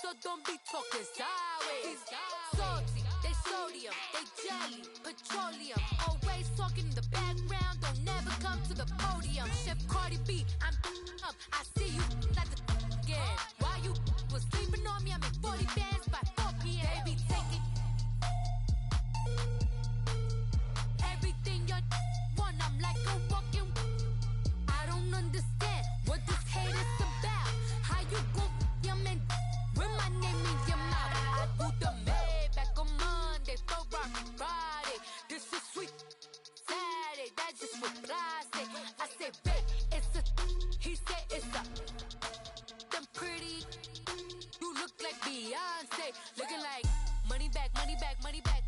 so don't be talking sideways. Salty, they sodium, they jelly, petroleum. Always talking in the background, don't never come to the podium. Chef Cardi B, I'm up. I see you like the again. While you was sleeping on me, I'm in 40 bands by 4 p.m. They be taking everything you want. I'm like a walking. I don't understand what this hate is about. How you go your man with my name in your mouth? I do the Maybach on Monday, for Friday. This is sweet Saturday, that's just what I say. I say, babe, it's a. He said it's a. Them pretty. You look like Beyonce, looking like money back, money back, money back,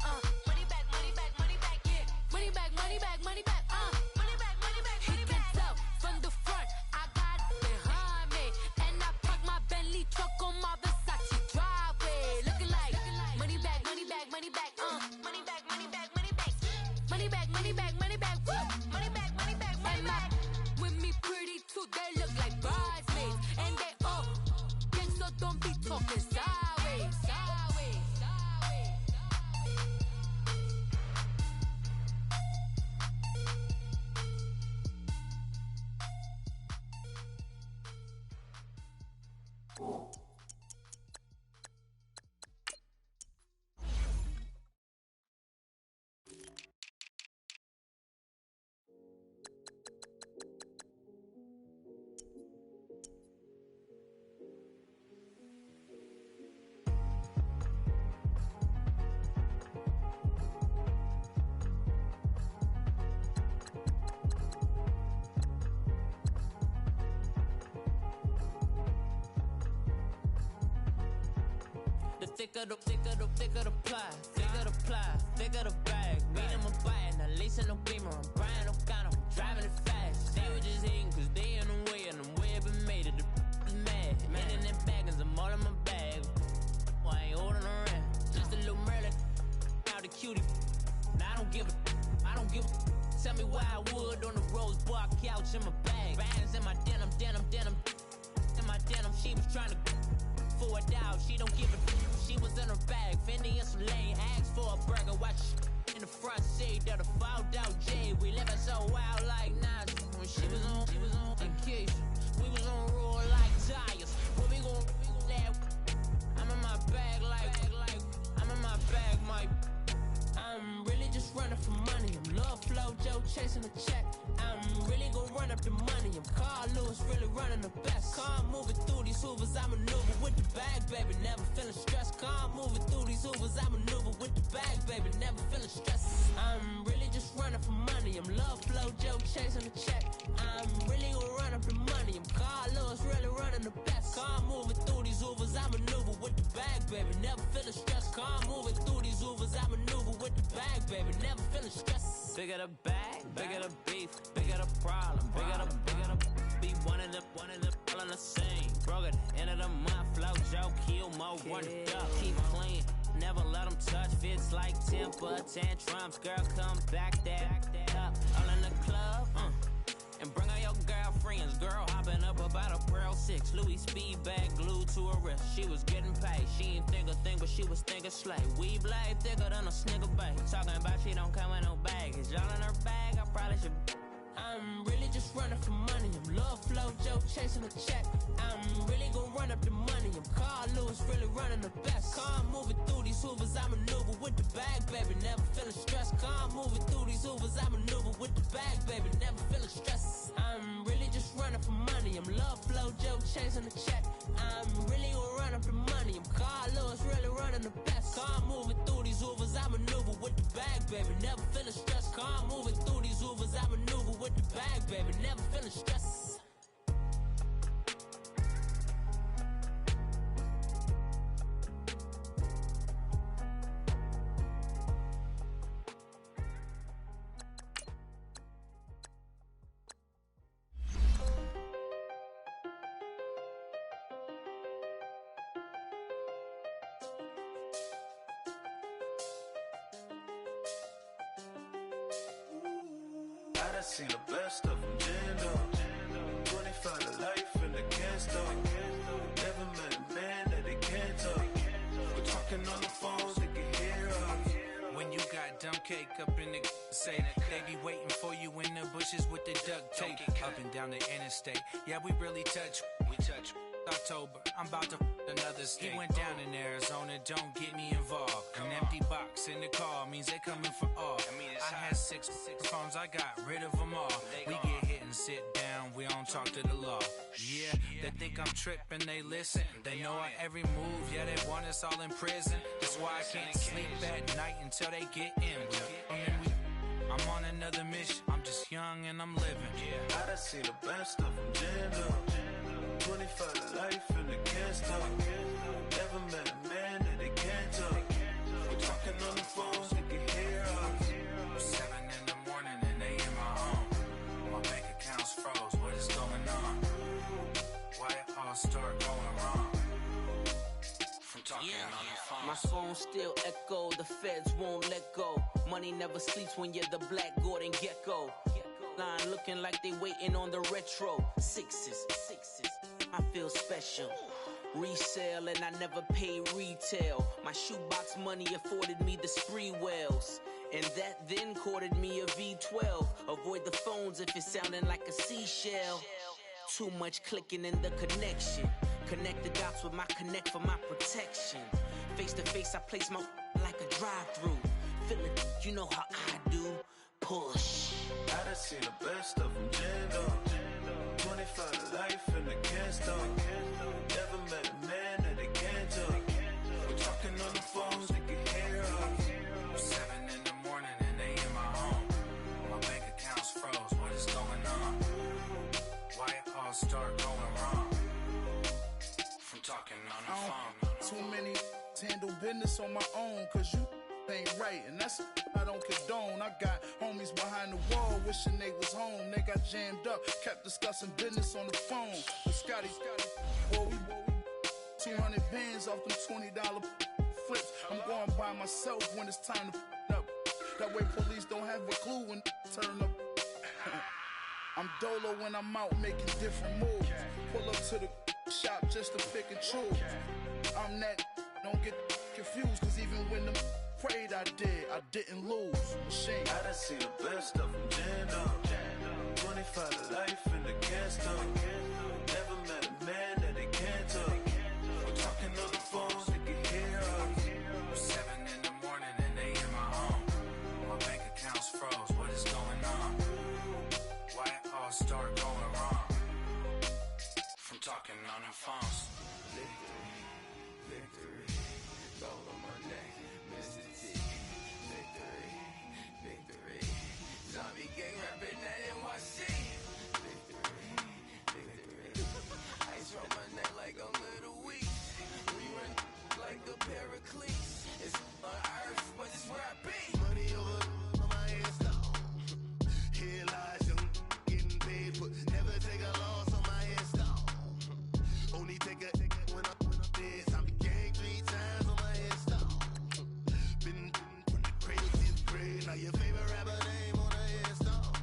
money back, money back, money back, yeah. Money back, money back, money back, money back, money back, money back. He can tell from the front, I got it behind me, and I park my Bentley truck on my Versace driveway, looking like money back, money back, money back, money back, money back, money back, money back, money back, money back, woo, money back, money back, money back. With me pretty too, they look like bridesmaids, and they all gang, so don't be talking sideways, sideways, sideways. Thicker the ply, thicker the bag. Beat him a bite, now leasing no beamer. I'm Brian O'Connor, driving it fast. They were just hating cause they in the way, and the way I've been made it, the is mad. Man in them baggins, I'm all in my bag. Well, I ain't holding around, just a little Merlin, out the cutie. Now I don't give a. Tell me why I would on the rose bar couch in my bag. Bands in my denim. In my denim, she was trying to for a doubt, she don't give a. She was in her bag, Fendi and some lane, asked for a burger, watch in the front seat of the fouled out J. We living so wild like Nas. When she was on vacation, we was on roll like tires. When we gon' that, I'm in my bag like I'm in my bag, Mike. I'm really just running for money. I'm Love Flow Joe chasing the check. I'm really gon' run up the money. I'm Carl Lewis, really running the best. Car moving through these hoovers, I maneuver with the bag, baby. Never feeling stressed. Car moving through these hoovers, I maneuver with the bag, baby. Never feeling stressed. I'm really just running for money. I'm Love Flow Joe chasing the check. I'm really gon' run up the money. I'm Carl Lewis, really running the best. Car moving through these hoovers, I maneuver with the bag, baby. Never feeling stressed. Car moving through these hoovers, I maneuver with the bag, baby. Never feeling stressed. Bigger the bag, bigger the beef, bigger the problem, bigger the be one in the all in the same. Broke at the end of the month, flow Joe, kill mo, run it up, keep clean. Never let them touch, fits like temper tantrums. Girl, come back that up, all in the club, and bring all your girlfriends. Girl hopping up about a Pearl 6, Louis speed bag glued to her wrist. She was getting paid, she ain't think a thing, but she was thinking slay. We blade thicker than a snigger bag. Talking about she don't come with no baggage. Y'all in her bag, I probably should. I'm really just running for money. I'm Love Flow Joe chasing a check. I'm really gon' run up the money. I'm Carl Lewis, really running the best. Car moving through these hoovers, I maneuver with the bag, baby. Never feeling stressed. Car moving through these hoovers, I maneuver with the bag, baby. Never feeling stressed. I'm really just running for money. I'm Love Flow Joe chasing a check. I'm really gon' run up the money. I'm Carl Lewis, really running the best. Car moving through these hoovers, I maneuver with the bag, baby. Never feeling stressed. Car moving through these hoovers, I maneuver with the bag, baby. Never feeling stressed. I seen the best of them, Jando. 25 to life in the can store. Never met a man that they can't talk. cake up in the say they be waiting for you in the bushes with the duct tape. Up and down the interstate, yeah, we really touch. We touch. October, I'm about to another state. He went down in Arizona, don't get me involved. An empty box in the car means they coming for all. I had six phones, I got rid of them all. We get hit and sit down, we don't talk to the law. Yeah, they think I'm tripping, they listen. They know our every move, yeah, they want us all in prison. That's why I can't sleep at night until they get in. I'm on another mission, I'm just young and I'm living. I done seen the best of them jammed up. 25 to life and they can't stop. Never met a man that they can't talk. We're talking on the phones, they can hear us. 7 in the morning and they in my home. My bank account's froze, what is going on? Why it all start going wrong? From talking on the phone. My phone still echo, the feds won't let go. Money never sleeps when you're the Black Gordon Gecko. Line looking like they waiting on the retro. Sixes, I feel special. Resale and I never pay retail. My shoebox money afforded me the spree wells. And that then courted me a V12. Avoid the phones if it's sounding like a seashell. Too much clicking in the connection. Connect the dots with my connect for my protection. Face to face I place my like a drive-through. Feeling, you know how I do. Push. I done seen the best of them jammed up. 25 to life and they can't stop. Never met a man that they can't talk. We're talking on the phones, they can hear us. 7 in the morning and they in my home. My bank account's froze, what is going on? Why it all start going wrong? From talking on the phone. Too many handle business on my own, cause you ain't right, and that's I don't condone. I got homies behind the wall wishing they was home. They got jammed up, kept discussing business on the phone. But Scotty, boy, we 200 bands off them $20 flips. I'm going by myself when it's time to up. That way police don't have a clue when turn up. I'm dolo when I'm out making different moves. Pull up to the shop just to pick and choose. I'm that, don't get confused, cause even when the prayed I didn't lose. Machine. I done seen the best of them jammed up. 25 to life and they can't stop. Never met a man that they can't talk. We're talking on the phones, they can hear us. 7 in the morning and they in my home. My bank account's froze, what is going on? Why it all start going wrong? From talking on the phones. Victory, gold on my neck, Mr. T. Victory, zombie gang rapping at NYC. Victory, ice round my neck like I'm Little Weak. We run like a Pericles. It's on earth, but it's where I be. Money over on my headstone. Here lies young, getting paid, but never take a loss on my headstone. Only take a when I'm dead. Zombie gang 3 times on my headstone. Been from the cradle to the grave. Now your favorite rapper name on the headstone.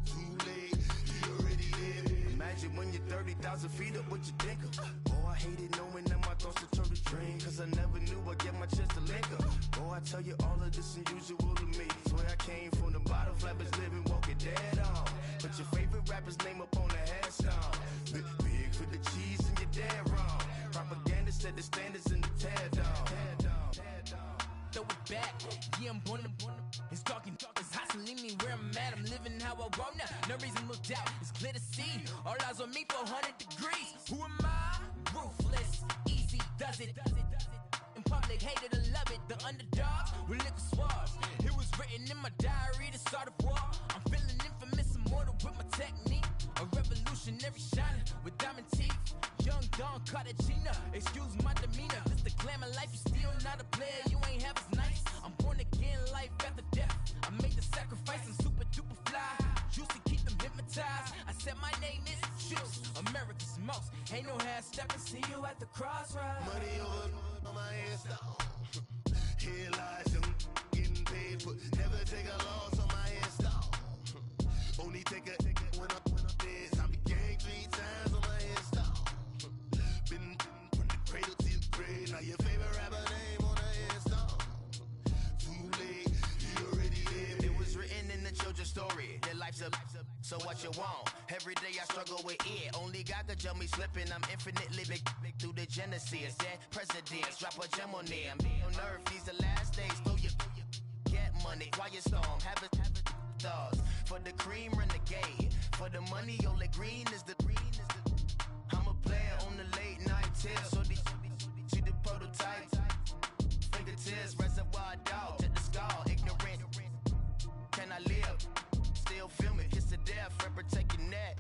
Too late, you already dead. Imagine when you're 30,000 feet up, what you think of? Oh, I hated knowing that my thoughts would turn to dream. Cause I never knew I'd get my chest to link up. Oh, I tell you all of this unusual to me. Swear I came from the bottom, flappers living, walking dead on. Put your favorite rapper's name up on the headstone. Big for the cheese and you're dead wrong. Propaganda set the standards in the tear down. Throw it back, yeah, I'm born to it's talking, it's hustling me where I'm at. I'm living how I want now. No reason to doubt, it's clear to see. All eyes on me, 400 degrees. Who am I? Ruthless, easy, does it. In public, hated and love it. The underdogs with liquor swabs. It was written in my diary to start a war. I'm feeling infamous, immortal with my technique. A revolutionary shining with diamond teeth. Young Don Cartagena, excuse my demeanor. This the glamour life, you still not a player. You ain't half as nice. I'm born again, life after death. I made the sacrifice, I'm super duper fly. Used to keep them hypnotized. I said my name is Juice, America's most. Ain't no half stepping, see you at the crossroads. Money over on my headstone. Here lies young, getting paid, but never take a loss on my headstone. Only take a when I'm dead. Zombie gang 3 times on my headstone. Been from the cradle to the grave. Now your favorite rapper name on the headstone. Too late, you life's a so what you want? Every day I struggle with it. Only God could jump me slipping. I'm infinitely big through the Genesis. Yeah, presidents drop a gem on them. On earth, these the last days. Throw your get money. Quiet storm. Have it stars. For the cream, renegade. For the money, only green is the I'm a player on the late night tips. So these see the prototypes. Fingertips, reservoir dog. Check the skull. Ignorant. Can I live? Still film it. Kiss to death. Friend, protect your neck.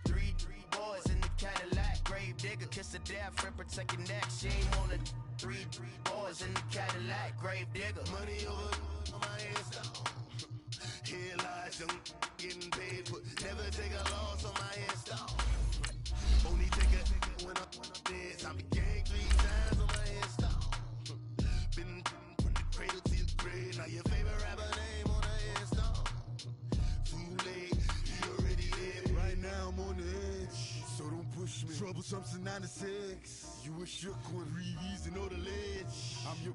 Three boys in the Cadillac. Grave digger. Kiss to death. Friend, protect your neck. Shame on the three boys in the Cadillac. Grave digger. Money over on my headstone. Here lies young getting paid, but never take a loss on my headstone. Only take it when I'm dead. I'm gang 3 times on my headstone. Been from the cradle to the grave. Now your favorite rapper name on the headstone. Too late, he already dead. Right now I'm on the edge, so don't push me. Troublesome to 96. You a shook one, Reeves and know the ledge. I'm your.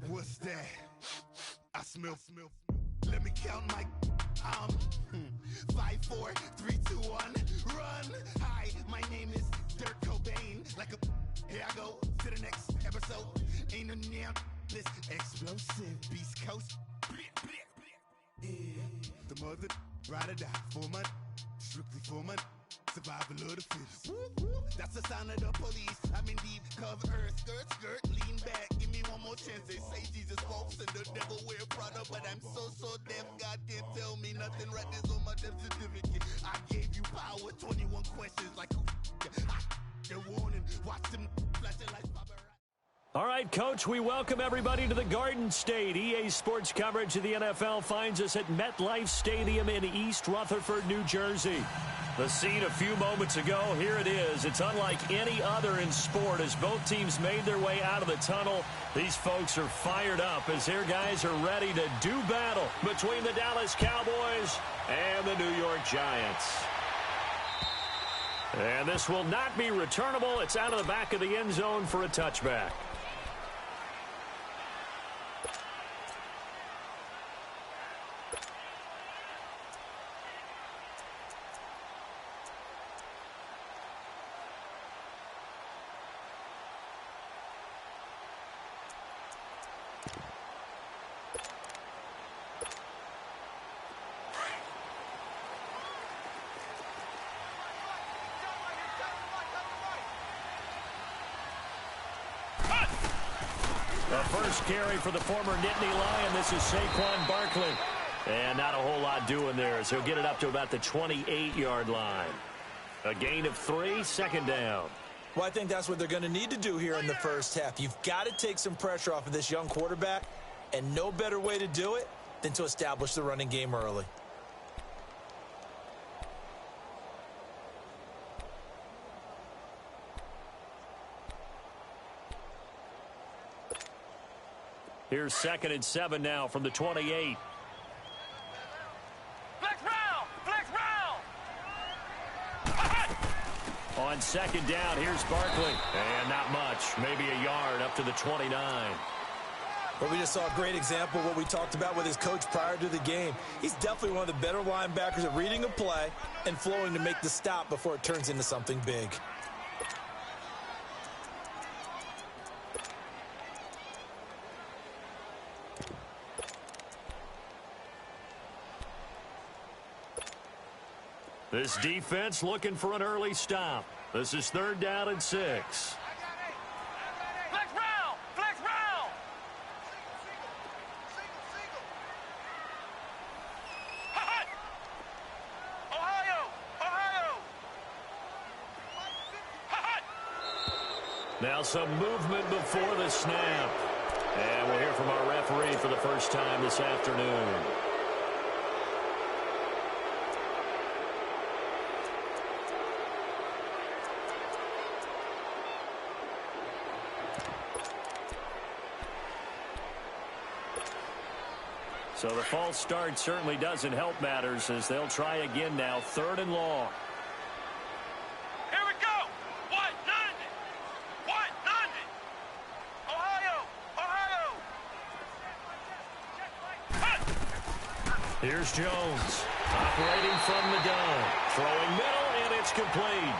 What's that? I smell. Let me count my 5, 4, 3, 2, 1, run. Hi, my name is Dirk Cobain. Like a here I go to the next episode. Ain't no damn this explosive Beast Coast. Yeah. The mother ride or die for my strictly for my survival of the fittest. That's the sign of the police. I'm in deep cover earth, skirt, lean back. Give me one more chance. They say Jesus walks and the devil wear Prada, but I'm so deaf. God can't tell me nothing. Right this on my death certificate. I gave you power. 21 questions like they're warning. Watch them flashing like paparazzi. All right, Coach, we welcome everybody to the Garden State. EA Sports coverage of the NFL finds us at MetLife Stadium in East Rutherford, New Jersey. The scene a few moments ago, here it is. It's unlike any other in sport as both teams made their way out of the tunnel. These folks are fired up as their guys are ready to do battle between the Dallas Cowboys and the New York Giants. And this will not be returnable. It's out of the back of the end zone for a touchback. The first carry for the former Nittany Lion. This is Saquon Barkley. And not a whole lot doing there, so he'll get it up to about the 28-yard line. A gain of 3, second down. Well, I think that's what they're going to need to do here in the first half. You've got to take some pressure off of this young quarterback, and no better way to do it than to establish the running game early. Here's 2nd and 7 now from the 28. Flex round! On 2nd down, here's Barkley. And not much, maybe a yard up to the 29. Well, we just saw a great example of what we talked about with his coach prior to the game. He's definitely one of the better linebackers at reading a play and flowing to make the stop before it turns into something big. This defense looking for an early stop. This is 3rd down and 6. Flex round! Ohio! Now some movement before the snap. And we'll hear from our referee for the first time this afternoon. So the false start certainly doesn't help matters as they'll try again now. 3rd and long. Here we go! 190! Ohio! Here's Jones. Operating from the dome. Throwing middle, and it's complete.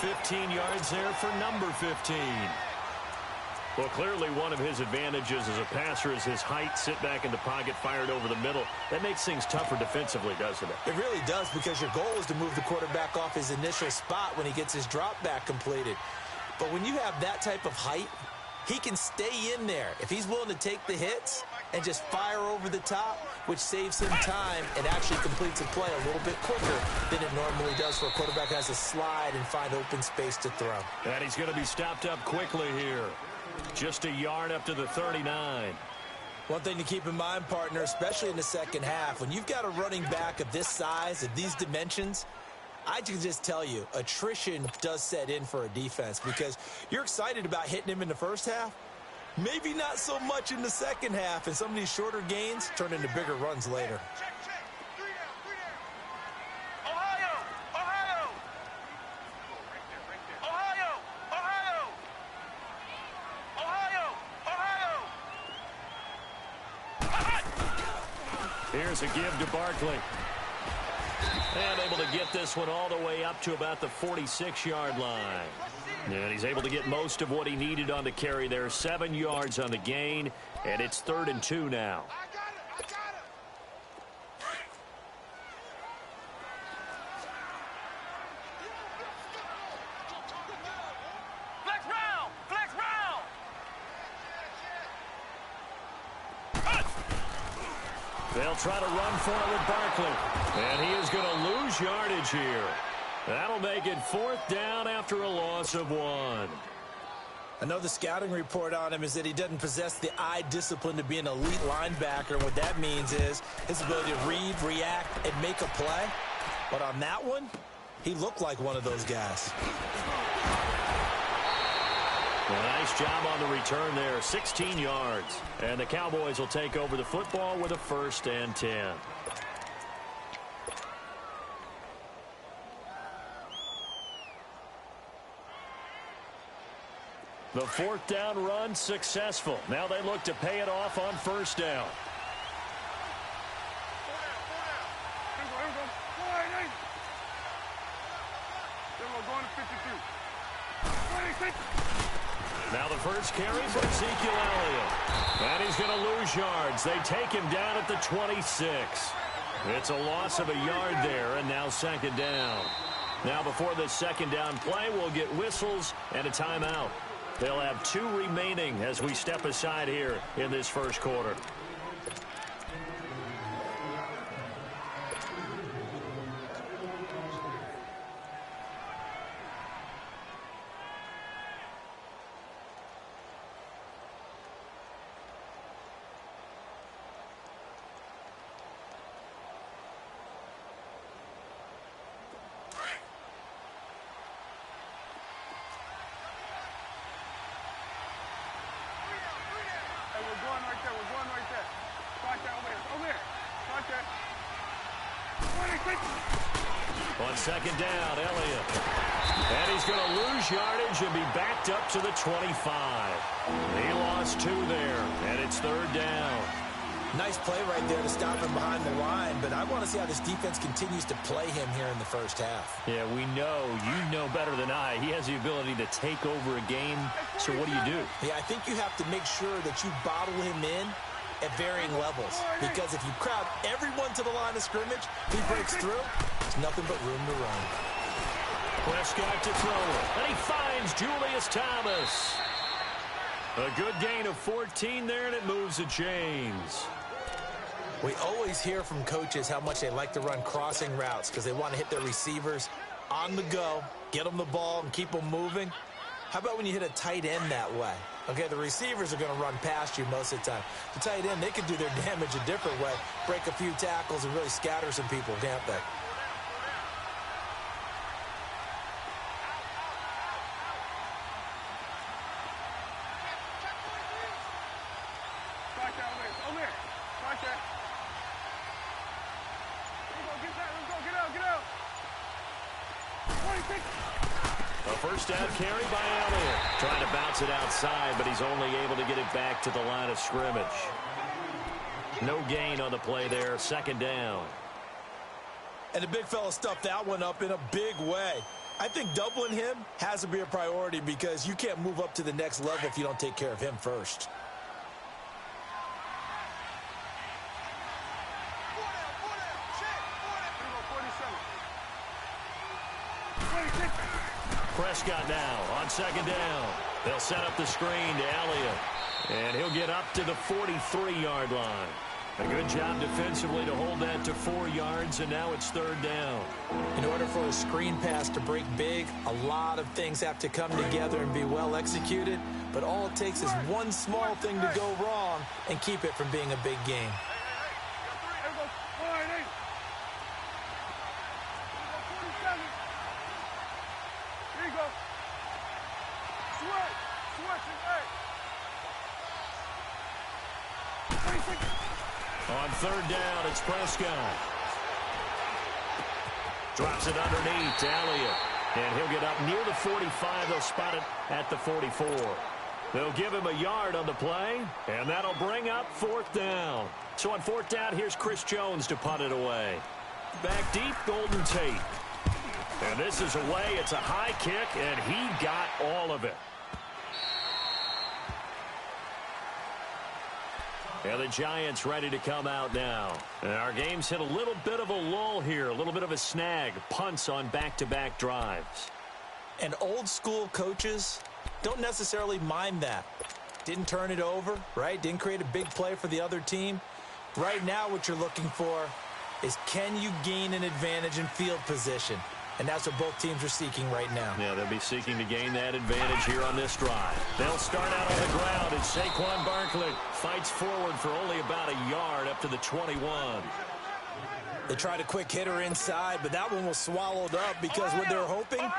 15 yards there for number 15. Well, clearly one of his advantages as a passer is his height. Sit back in the pocket, fired over the middle. That makes things tougher defensively, doesn't it? It really does, because your goal is to move the quarterback off his initial spot when he gets his drop back completed. But when you have that type of height, he can stay in there if he's willing to take the hits and just fire over the top, which saves him time and actually completes a play a little bit quicker than it normally does for a quarterback who has to slide and find open space to throw. And he's going to be stopped up quickly here. Just a yard up to the 39. One thing to keep in mind, partner, especially in the second half, when you've got a running back of this size, of these dimensions, I can just tell you, attrition does set in for a defense, because you're excited about hitting him in the first half. Maybe not so much in the second half, and some of these shorter gains turn into bigger runs later. Here's a give to Barkley. And able to get this one all the way up to about the 46-yard line. And he's able to get most of what he needed on the carry there. 7 yards on the gain, and it's 3rd and 2 now. They'll try to run for it with Barkley. And he is going to lose yardage here. That'll make it 4th down after a loss of 1. I know the scouting report on him is that he doesn't possess the eye discipline to be an elite linebacker. And what that means is his ability to read, react, and make a play. But on that one, he looked like one of those guys. Well, nice job on the return there, 16 yards. And the Cowboys will take over the football with a 1st and 10. The 4th down run successful. Now they look to pay it off on 1st down. Now the first carry for Ezekiel Elliott. And he's going to lose yards. They take him down at the 26. It's a loss of a yard there, and now 2nd down. Now before this 2nd down play, we'll get whistles and a timeout. They'll have 2 remaining as we step aside here in this first quarter. On 2nd down, Elliott. And he's going to lose yardage and be backed up to the 25. He lost 2 there, and it's 3rd down. Nice play right there to stop him behind the line, but I want to see how this defense continues to play him here in the first half. Yeah, we know. You know better than I. He has the ability to take over a game, so what do? Yeah, I think you have to make sure that you bottle him in at varying levels, because if you crowd everyone to the line of scrimmage, he breaks through, there's nothing but room to run. Prescott to throw it, and he finds Julius Thomas. A good gain of 14 there, and it moves the chains. We always hear from coaches how much they like to run crossing routes because they want to hit their receivers on the go, get them the ball, and keep them moving. How about when you hit a tight end that way? Okay, the receivers are going to run past you most of the time. The tight end, they can do their damage a different way, break a few tackles and really scatter some people, can't they? First down carry by Elliott. Trying to bounce it outside, but he's only able to get it back to the line of scrimmage. No gain on the play there. 2nd down. And the big fella stuffed that one up in a big way. I think doubling him has to be a priority because you can't move up to the next level if you don't take care of him first. Prescott now on second down. They'll set up the screen to Elliott. And he'll get up to the 43-yard line. A good job defensively to hold that to 4 yards, and now it's third down. In order for a screen pass to break big, a lot of things have to come together and be well executed. But all it takes is one small thing to go wrong and keep it from being a big game. On third down, it's Prescott. Drops it underneath to Elliott. And he'll get up near the 45. They'll spot it at the 44. They'll give him a yard on the play, and that'll bring up fourth down. So on fourth down, here's Chris Jones to punt it away. Back deep, Golden Tate. And this is away. It's a high kick, and he got all of it. And the Giants ready to come out now. And our game's hit a little bit of a lull here, a little bit of a snag. Punts on back-to-back drives. And old-school coaches don't necessarily mind that. Didn't turn it over, right? Didn't create a big play for the other team. Right now what you're looking for is can you gain an advantage in field position? And that's what both teams are seeking right now. Yeah, they'll be seeking to gain that advantage here on this drive. They'll start out on the ground as Saquon Barkley fights forward for only about a yard up to the 21. They tried a quick hitter inside, but that one was swallowed up because what they're hoping,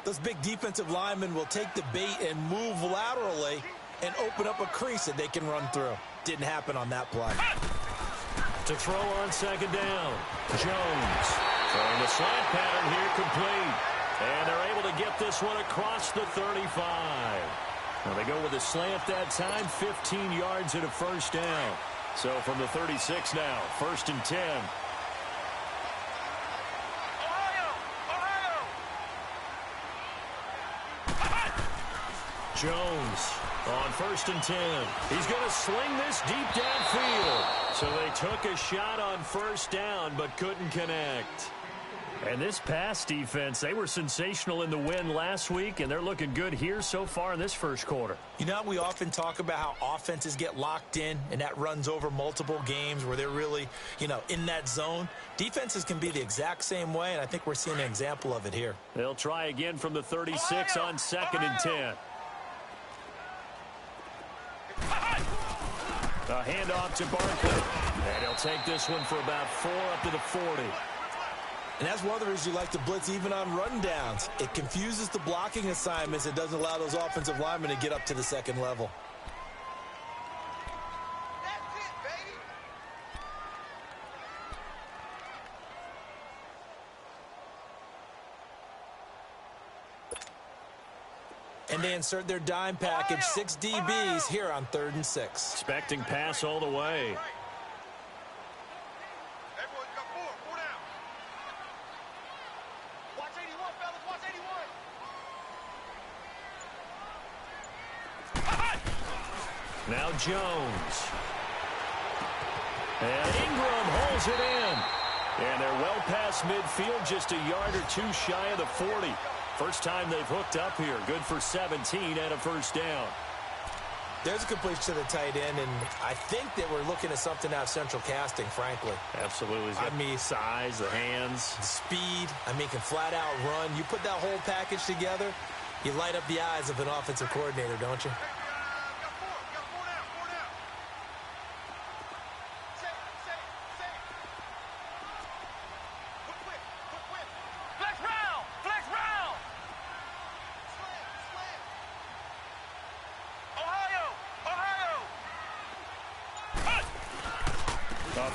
those big defensive linemen will take the bait and move laterally and open up a crease that they can run through. Didn't happen on that play. To throw on second down, Jones. Throwing the slant pattern here complete. And they're able to get this one across the 35. Now they go with a slant that time, 15 yards and a first down. So from the 36 now, first and 10. Jones on first and 10. He's going to sling this deep downfield. So they took a shot on first down but couldn't connect. And this pass defense, they were sensational in the win last week, and they're looking good here so far in this first quarter. You know, we often talk about how offenses get locked in, and that runs over multiple games where they're really, in that zone. Defenses can be the exact same way, and I think we're seeing an example of it here. They'll try again from the 36 on second and 10. A handoff to Barkley. And he'll take this one for about 4 up to the 40. And that's one of the reasons you like to blitz even on rundowns. It confuses the blocking assignments. It doesn't allow those offensive linemen to get up to the second level. That's it, baby. And they insert their dime package, 6 DBs here on 3rd and 6. Expecting pass all the way. Now Jones. And Ingram holds it in. And they're well past midfield, just a yard or two shy of the 40. First time they've hooked up here. Good for 17 and a first down. There's a completion to the tight end, and I think that we're looking at something out of central casting, frankly. Absolutely. I mean, size, the hands. The speed. I mean, can flat out run. You put that whole package together, you light up the eyes of an offensive coordinator, don't you?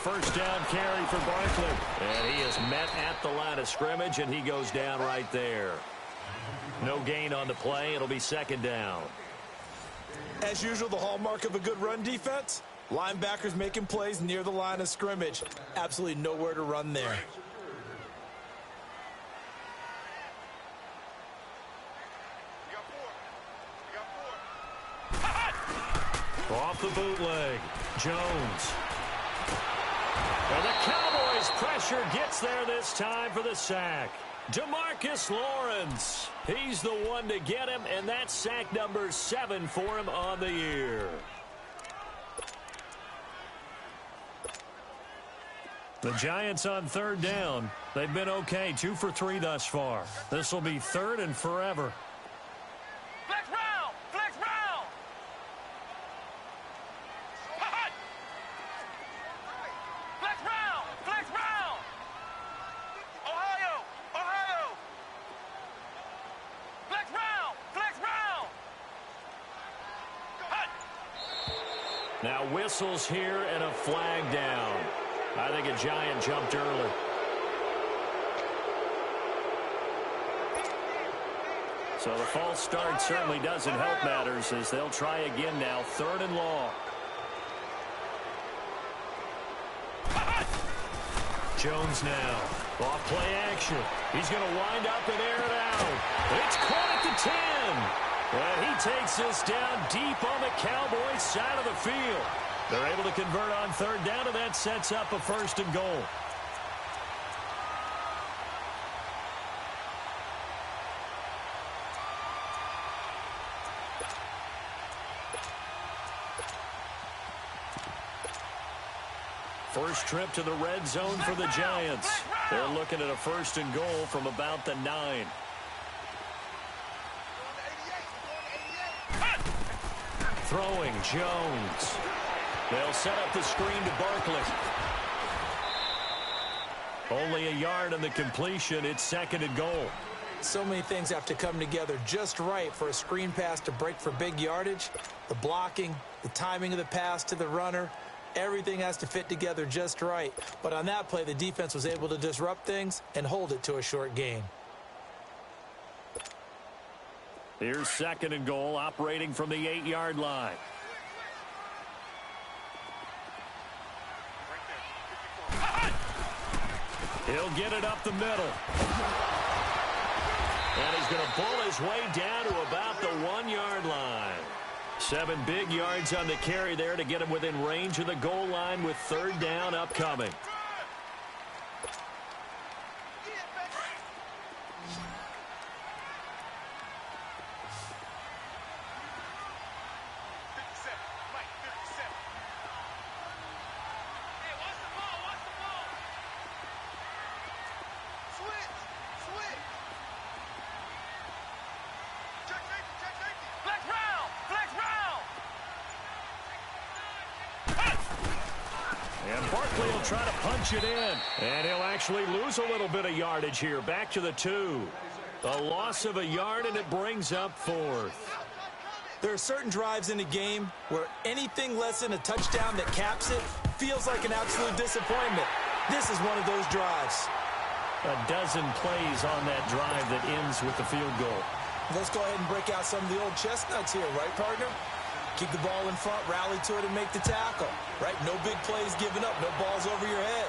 First down carry for Barkley. And he is met at the line of scrimmage, and he goes down right there. No gain on the play. It'll be second down. As usual, the hallmark of a good run defense, linebackers making plays near the line of scrimmage. Absolutely nowhere to run there. Off the bootleg, Jones. And the Cowboys' pressure gets there this time for the sack. DeMarcus Lawrence. He's the one to get him, and that's sack number 7 for him on the year. The Giants on third down. They've been okay, 2 for 3 thus far. This will be third and forever. Flex round! Flex round! Flex round! Flex round! Ohio! Ohio! Flex round! Flex round! Now whistles here and a flag down. I think a Giant jumped early. So the false start certainly doesn't help matters as they'll try again now, 3rd and long. Jones now. Off play action. He's going to wind up and air it out. It's caught at the 10. And he takes this down deep on the Cowboys side of the field. They're able to convert on third down, and that sets up a 1st and goal. First trip to the red zone for the Giants. They're looking at a 1st and goal from about the 9. Throwing, Jones. They'll set up the screen to Barkley. Only a yard on the completion. It's 2nd and goal. So many things have to come together just right for a screen pass to break for big yardage. The blocking, the timing of the pass to the runner, everything has to fit together just right. But on that play, the defense was able to disrupt things and hold it to a short gain. Here's 2nd and goal, operating from the 8-yard line. He'll get it up the middle. And he's going to pull his way down to about the 1-yard line. 7 big yards on the carry there to get him within range of the goal line with 3rd down upcoming. Try to punch it in, and he'll actually lose a little bit of yardage here. Back to the 2. A loss of a yard, and it brings up 4th. There are certain drives in a game where anything less than a touchdown that caps it feels like an absolute disappointment. This is one of those drives. A dozen plays on that drive that ends with the field goal. Let's go ahead and break out some of the old chestnuts here, right, partner? Keep the ball in front, rally to it, and make the tackle. Right? No big plays given up. No balls over your head.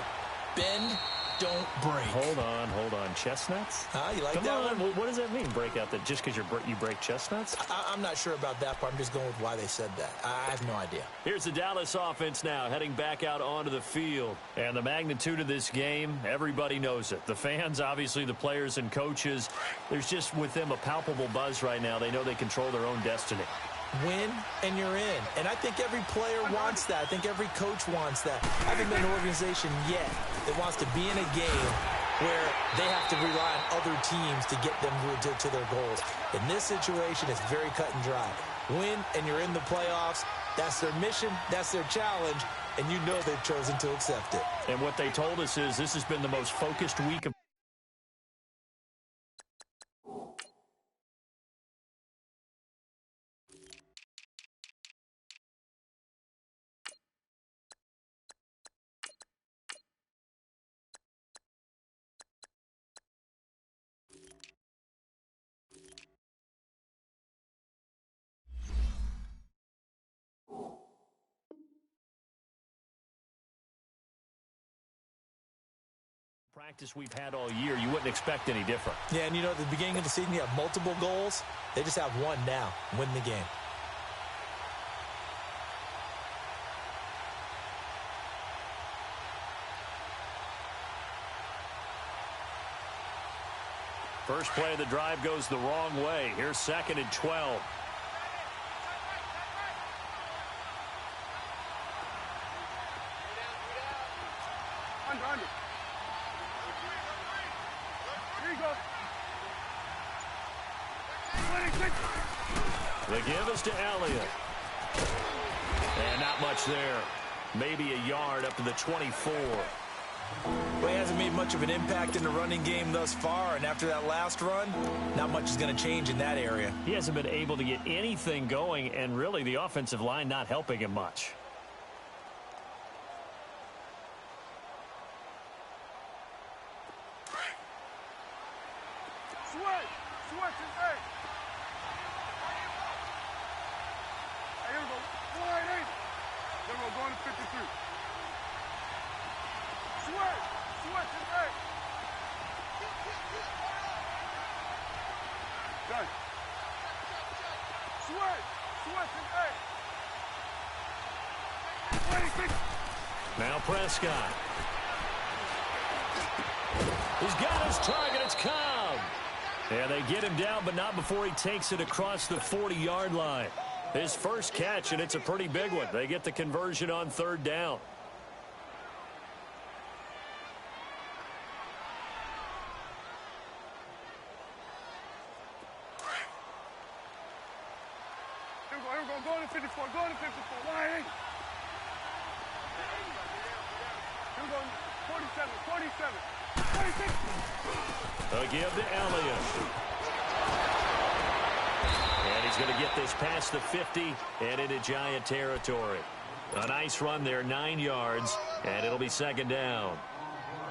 Bend, don't break. Hold on. Chestnuts? You like Come that on. one? What does that mean, break out? That just because you break chestnuts? I'm not sure about that part. I'm just going with why they said that. I have no idea. Here's the Dallas offense now, heading back out onto the field. And the magnitude of this game, everybody knows it. The fans, obviously the players and coaches, there's just with them a palpable buzz right now. They know they control their own destiny. Win, and you're in. And I think every player wants that. I think every coach wants that. I haven't been an organization yet that wants to be in a game where they have to rely on other teams to get them to their goals. In this situation, it's very cut and dry. Win, and you're in the playoffs. That's their mission. That's their challenge. And you know they've chosen to accept it. And what they told us is this has been the most focused week of practice we've had all year. You wouldn't expect any different. Yeah, and you know, at the beginning of the season, you have multiple goals. They just have one now. Win the game. First play of the drive goes the wrong way. Here's 2nd and 12. Under. Here you go. The give is to Elliott. And not much there. Maybe a yard up to the 24. Well, he hasn't made much of an impact in the running game thus far, and after that last run, not much is going to change in that area. He hasn't been able to get anything going, and really the offensive line not helping him much. Switch is A. Here we go. Wide 8. Then we're going to 53. Switch is A. Done. Switch is A. Now Prescott. He's got his target. It's Cobb. And they get him down, but not before he takes it across the 40-yard line. His first catch, and it's a pretty big one. They get the conversion on 3rd down. Here we go. Go to 54. Go to 54. Wide 8. Here we go. 47. 46. A give to Elliott. And he's going to get this past the 50 and into Giant territory. A nice run there, 9 yards, and it'll be 2nd down.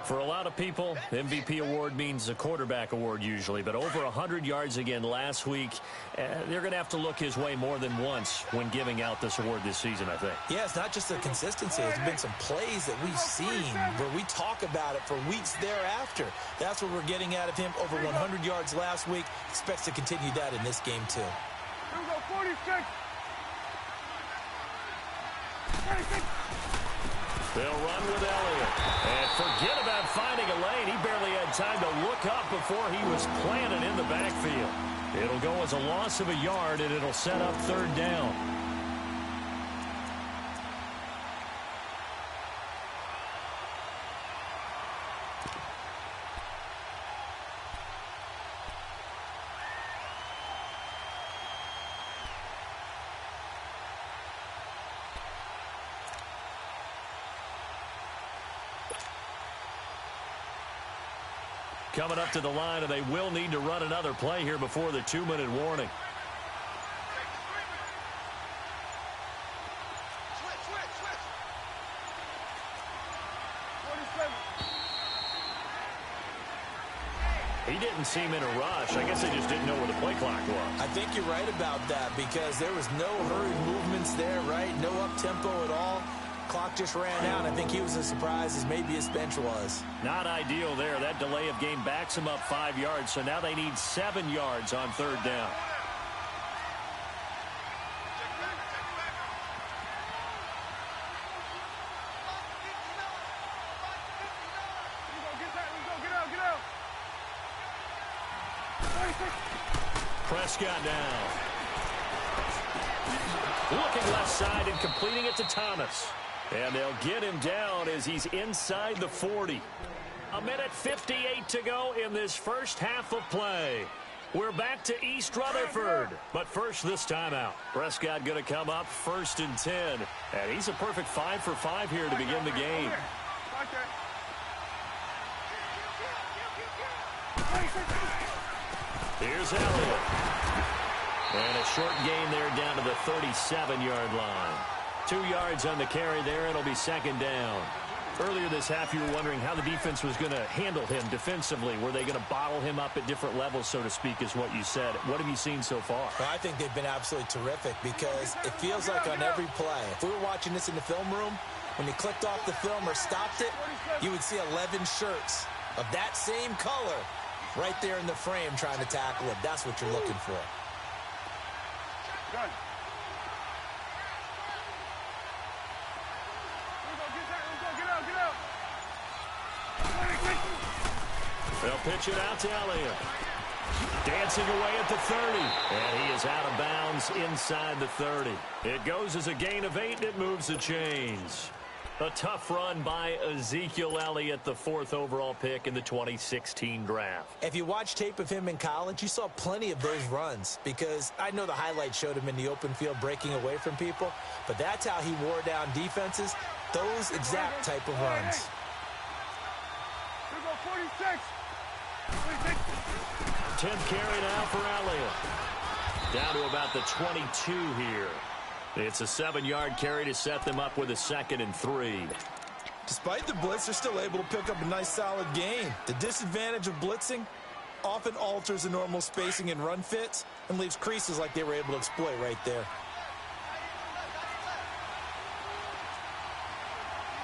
For a lot of people, MVP award means a quarterback award usually, but over 100 yards again last week. They're going to have to look his way more than once when giving out this award this season, I think. Yeah, it's not just the consistency. There's been some plays that we've seen where we talk about it for weeks thereafter. That's what we're getting out of him. Over 100 yards last week. Expects to continue that in this game, too. Here we go, 46. They'll run with Elliott. And forget about finding a lane. He barely had time to look up before he was planted in the backfield. It'll go as a loss of a yard, and it'll set up 3rd down. Coming up to the line, and they will need to run another play here before the 2-minute warning. He didn't seem in a rush. I guess they just didn't know where the play clock was. I think you're right about that because there was no hurried movements there, right? No up-tempo at all. Clock just ran out. I think he was as surprised as maybe his bench was. Not ideal there. That delay of game backs him up 5 yards, so now they need 7 yards on 3rd down. Prescott now. Looking left side and completing it to Thomas. And they'll get him down as he's inside the 40. 1:58 to go in this first half of play. We're back to East Rutherford. But first, this timeout. Prescott going to come up 1st and 10. And he's a perfect 5 for 5 here to begin the game. Here's Elliott. And a short gain there down to the 37-yard line. 2 yards on the carry there. It'll be 2nd down. Earlier this half, you were wondering how the defense was going to handle him defensively. Were they going to bottle him up at different levels, so to speak, is what you said. What have you seen so far? Well, I think they've been absolutely terrific because it feels like on every play, if we were watching this in the film room, when you clicked off the film or stopped it, you would see 11 shirts of that same color right there in the frame trying to tackle it. That's what you're looking for. Done. They'll pitch it out to Elliott. Dancing away at the 30. And he is out of bounds inside the 30. It goes as a gain of 8, and it moves the chains. A tough run by Ezekiel Elliott, the 4th overall pick in the 2016 draft. If you watch tape of him in college, you saw plenty of those runs, because I know the highlights showed him in the open field breaking away from people, but that's how he wore down defenses, those exact type of runs. Here we go, 46. 10th carry now for Elliott. Down to about the 22 here. It's a 7-yard carry to set them up with a 2nd and 3. Despite the blitz, they're still able to pick up a nice solid gain. The disadvantage of blitzing often alters the normal spacing and run fits and leaves creases like they were able to exploit right there.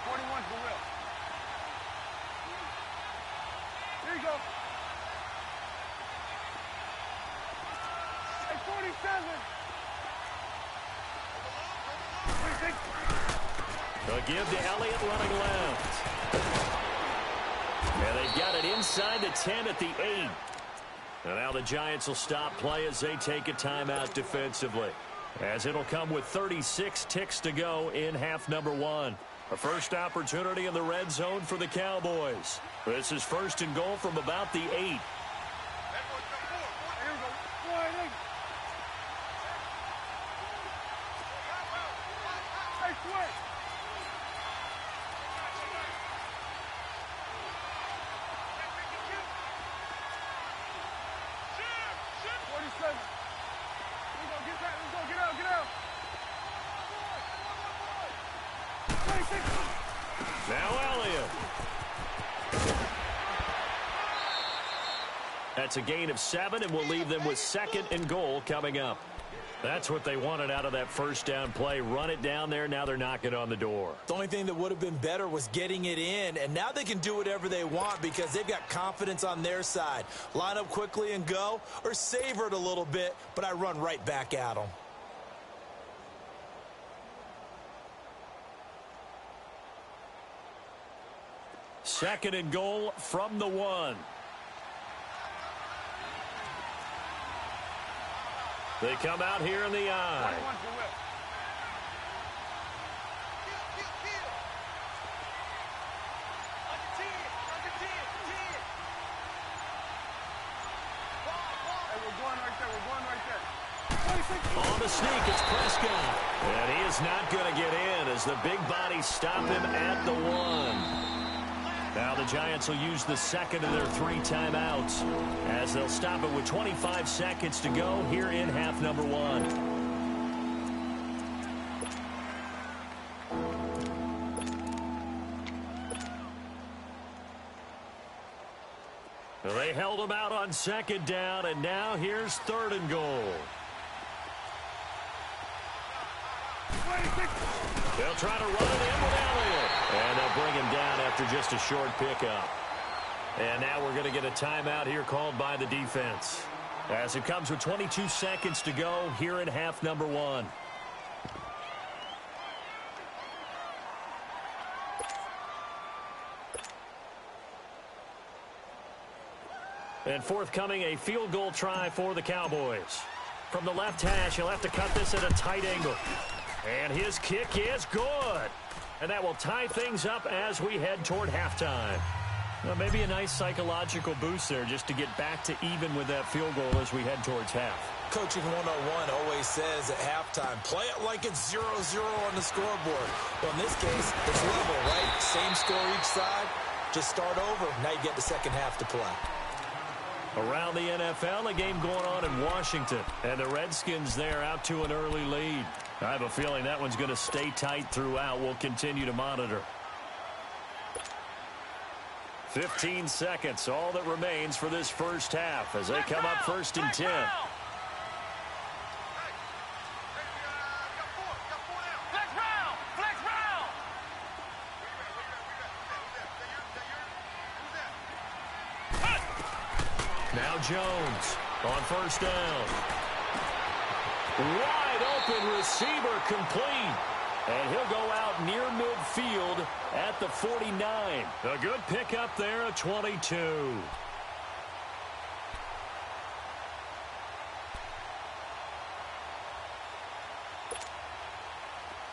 41 for Will. Here you go. Hey, 47. A give to Elliott running left. And they've got it inside the 10 at the 8. And now the Giants will stop play as they take a timeout defensively, as it'll come with 36 ticks to go in half number 1. A first opportunity in the red zone for the Cowboys. This is 1st and goal from about the 8. Now Elliott. That's a gain of 7, and we'll leave them with 2nd and goal coming up. That's what they wanted out of that first down play. Run it down there. Now they're knocking on the door. The only thing that would have been better was getting it in, and now they can do whatever they want because they've got confidence on their side. Line up quickly and go, or savor it a little bit, but I run right back at them. Second and goal from the 1. They come out here in the eye. On the sneak, it's Prescott. And he is not going to get in as the big bodies stop him at the 1. Now the Giants will use the 2nd of their 3 timeouts as they'll stop it with 25 seconds to go here in half number 1. They held him out on 2nd down, and now here's 3rd and goal. They'll try to run it in with Elliott. And they'll bring him down after just a short pickup. And now we're going to get a timeout here called by the defense, as it comes with 22 seconds to go here in half number 1. And forthcoming, a field goal try for the Cowboys. From the left hash, he'll have to cut this at a tight angle. And his kick is good. And that will tie things up as we head toward halftime. Well, maybe a nice psychological boost there just to get back to even with that field goal as we head towards half. Coaching 101 always says at halftime, play it like it's 0-0 on the scoreboard. Well, in this case, it's level, right? Same score each side. Just start over. Now you get the second half to play. Around the NFL, a game going on in Washington. And the Redskins there out to an early lead. I have a feeling that one's going to stay tight throughout. We'll continue to monitor. 15 seconds, all that remains for this first half as they come up 1st and 10. Now Jones on 1st down. Wide open receiver complete. And he'll go out near midfield at the 49. A good pickup there at 22.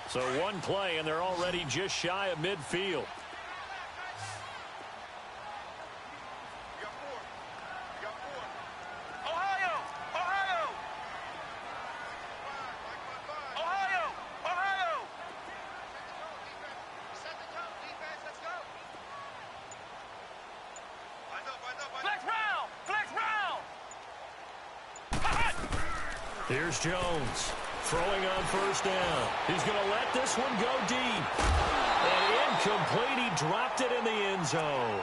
So one play, and they're already just shy of midfield. Here's Jones throwing on first down. He's going to let this one go deep. And incomplete. He dropped it in the end zone.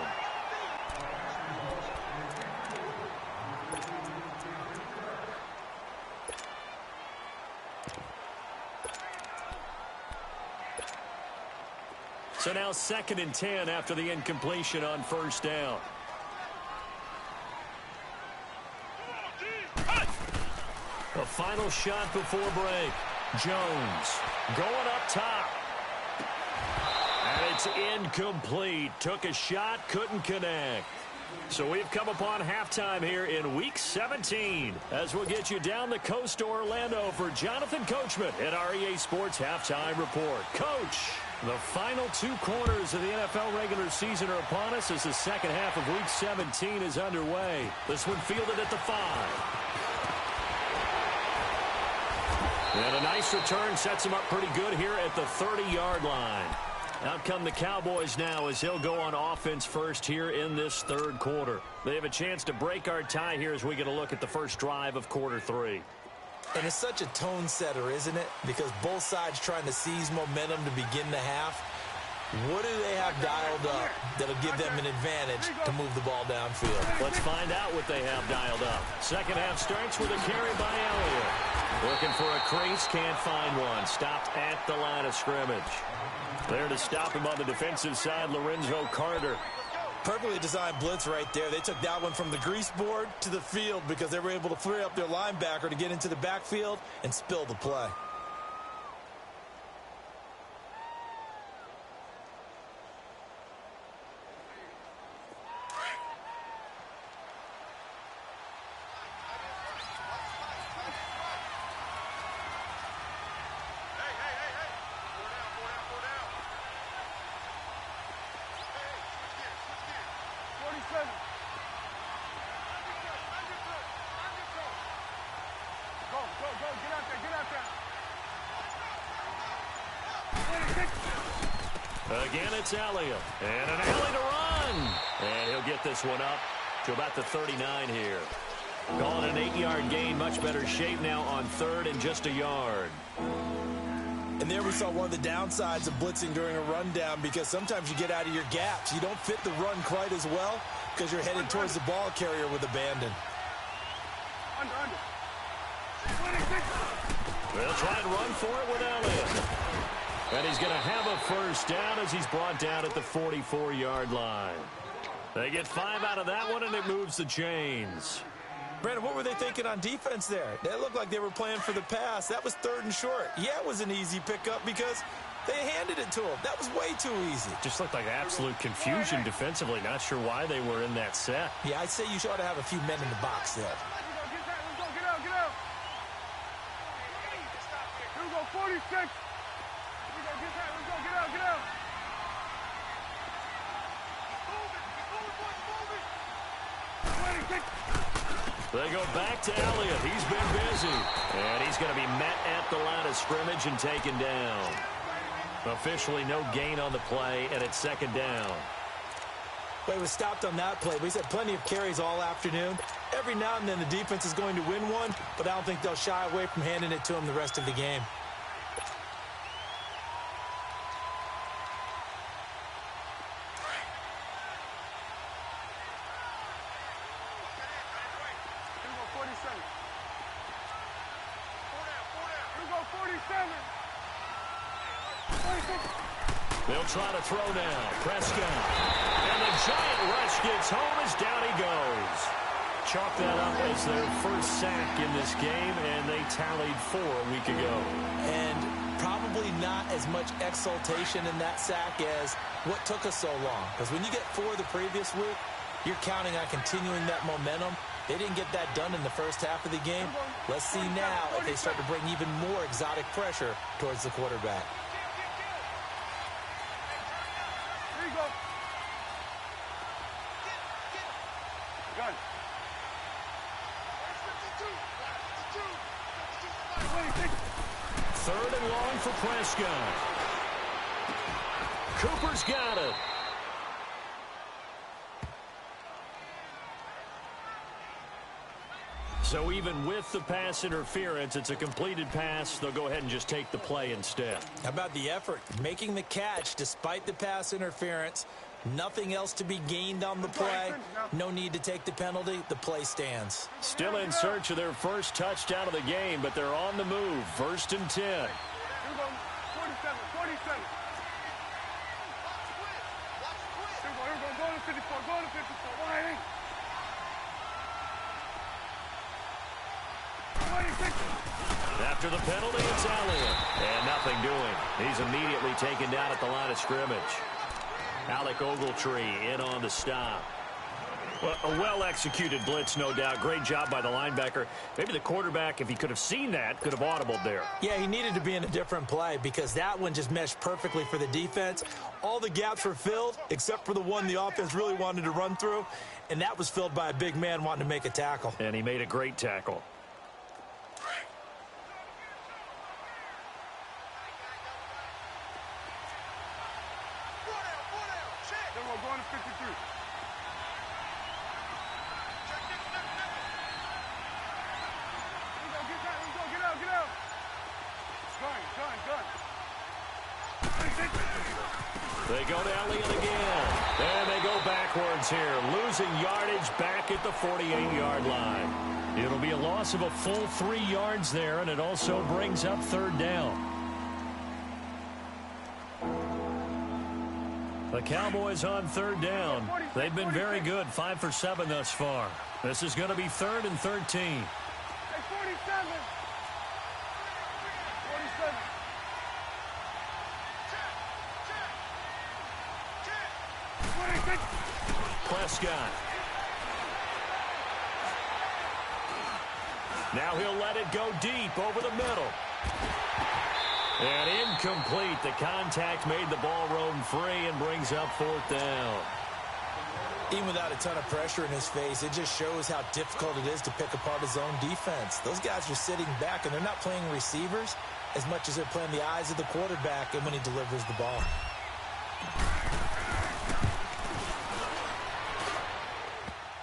So now 2nd and 10 after the incompletion on first down. The final shot before break. Jones going up top. And it's incomplete. Took a shot, couldn't connect. So we've come upon halftime here in Week 17 as we'll get you down the coast to Orlando for Jonathan Coachman at our EA Sports Halftime Report. Coach, the final 2 quarters of the NFL regular season are upon us as the second half of Week 17 is underway. This one fielded at the 5. And a nice return sets him up pretty good here at the 30-yard line. Out come the Cowboys now as he'll go on offense first here in this third quarter. They have a chance to break our tie here as we get a look at the first drive of quarter 3. And it's such a tone setter, isn't it? Because both sides trying to seize momentum to begin the half. What do they have dialed up that'll give them an advantage to move the ball downfield? Let's find out what they have dialed up. Second half starts with a carry by Elliott. Looking for a crease, can't find one. Stopped at the line of scrimmage. There to stop him on the defensive side, Lorenzo Carter. Perfectly designed blitz right there. They took that one from the grease board to the field because they were able to free up their linebacker to get into the backfield and spill the play. Again, it's Elliott. And an alley to run. And he'll get this one up to about the 39 here. Calling an 8-yard gain. Much better shape now on 3rd and just a yard. And there we saw one of the downsides of blitzing during a rundown because sometimes you get out of your gaps. You don't fit the run quite as well because you're headed towards the ball carrier with abandon. Under. They'll try and run for it with Elliott. And he's going to have a first down as he's brought down at the 44-yard line. They get 5 out of that one, and it moves the chains. Brandon, what were they thinking on defense there? They looked like they were playing for the pass. That was 3rd and short. Yeah, it was an easy pickup because they handed it to him. That was way too easy. Just looked like absolute confusion defensively. Not sure why they were in that set. Yeah, I'd say you ought to have a few men in the box there. Get out. Here we go, 46. Get out. They go back to Elliott. He's been busy. And he's going to be met at the line of scrimmage and taken down. Officially no gain on the play, and it's 2nd down. But he was stopped on that play. But he's had plenty of carries all afternoon. Every now and then the defense is going to win one, but I don't think they'll shy away from handing it to him the rest of the game. They'll try to throw now. Prescott. And the giant rush gets home as down he goes. Chalk that up as their first sack in this game, and they tallied 4 a week ago. And probably not as much exultation in that sack as what took us so long. Because when you get 4 the previous week, you're counting on continuing that momentum. They didn't get that done in the first half of the game. Let's see now if they start to bring even more exotic pressure towards the quarterback. 3rd and long for Prescott. Cooper's got it. So even with the pass interference, it's a completed pass. They'll go ahead and just take the play instead. How about the effort? Making the catch despite the pass interference. Nothing else to be gained on the play. No need to take the penalty. The play stands. Still in search of their first touchdown of the game, but they're on the move. 1st and 10. Here we go. 47, 47. Here we go. Go to 54. Go to 54. Why? After the penalty, it's Elliott. And nothing doing. He's immediately taken down at the line of scrimmage. Alec Ogletree in on the stop. Well, a well-executed blitz, no doubt. Great job by the linebacker. Maybe the quarterback, if he could have seen that, could have audibled there. Yeah, he needed to be in a different play because that one just meshed perfectly for the defense. All the gaps were filled except for the one the offense really wanted to run through, and that was filled by a big man wanting to make a tackle. And he made a great tackle. Going to 53. Get out. Gun. They go to Elliott again. And they go backwards here. Losing yardage back at the 48-yard line. It'll be a loss of a full 3 yards there, and it also brings up 3rd down. The Cowboys on 3rd down. They've been very good, 5 for 7 thus far. This is going to be 3rd and 13. Hey, 47. 47. Prescott. Now he'll let it go deep over the middle. And incomplete. The contact made the ball roam free and brings up 4th down. Even without a ton of pressure in his face, it just shows how difficult it is to pick apart his own defense. Those guys are sitting back, and they're not playing receivers as much as they're playing the eyes of the quarterback and when he delivers the ball.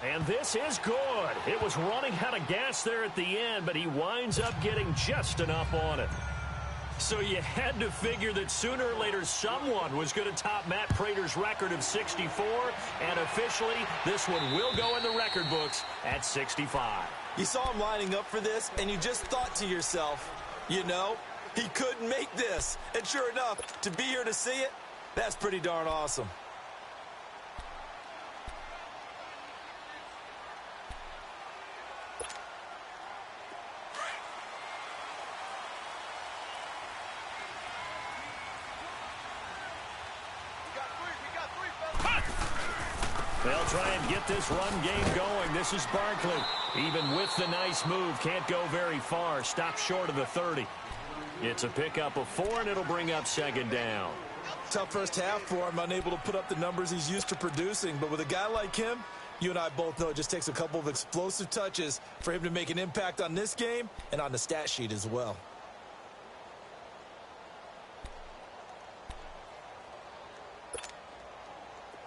And this is good. It was running out of gas there at the end, but he winds up getting just enough on it. So you had to figure that sooner or later someone was going to top Matt Prater's record of 64, and officially this one will go in the record books at 65. You saw him lining up for this, and you just thought to yourself, you know, he couldn't make this. And sure enough, to be here to see it, that's pretty darn awesome. They'll try and get this run game going. This is Barkley. Even with the nice move, can't go very far. Stop short of the 30. It's a pickup of 4, and it'll bring up 2nd down. Tough first half for him, unable to put up the numbers he's used to producing. But with a guy like him, you and I both know it just takes a couple of explosive touches for him to make an impact on this game and on the stat sheet as well.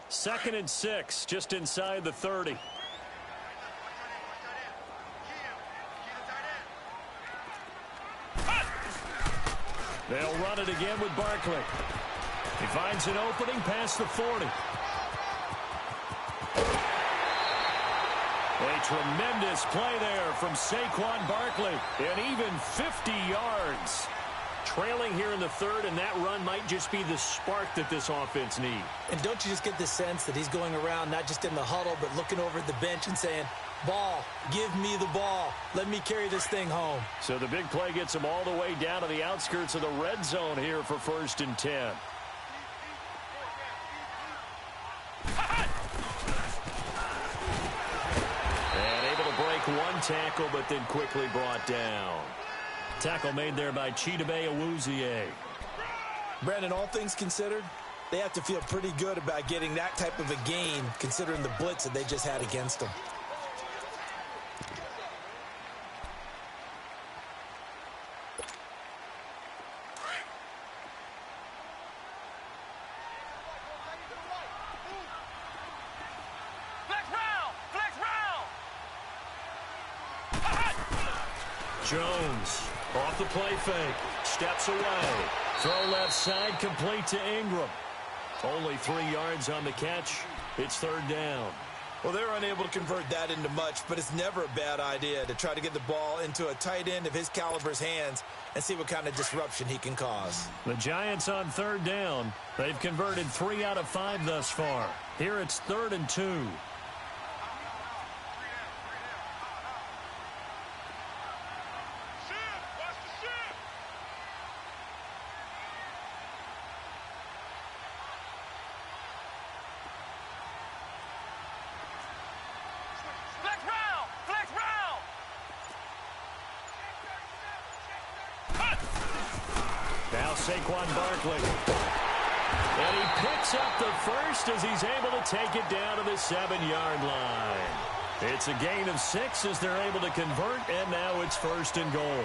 Second and 6, just inside the 30. They'll run it again with Barkley. He finds an opening past the 40. A tremendous play there from Saquon Barkley, and even 50 yards. Trailing here in the 3rd, and that run might just be the spark that this offense needs. And don't you just get the sense that he's going around not just in the huddle, but looking over at the bench and saying, ball, give me the ball. Let me carry this thing home. So the big play gets him all the way down to the outskirts of the red zone here for 1st and 10. And able to break one tackle, but then quickly brought down. Tackle made there by Chidobe Awuzie. Brandon, all things considered, they have to feel pretty good about getting that type of a gain, considering the blitz that they just had against them. Jones off the play fake. Steps away. Throw left side, complete to Ingram. Only 3 yards on the catch. It's third down. Well, they're unable to convert that into much, but it's never a bad idea to try to get the ball into a tight end of his caliber's hands and see what kind of disruption he can cause. The Giants on third down. They've converted 3 out of 5 thus far. Here it's 3rd and 2. Now Saquon Barkley. And he picks up the first as he's able to take it down to the 7-yard line. It's a gain of 6 as they're able to convert, and now it's 1st and goal.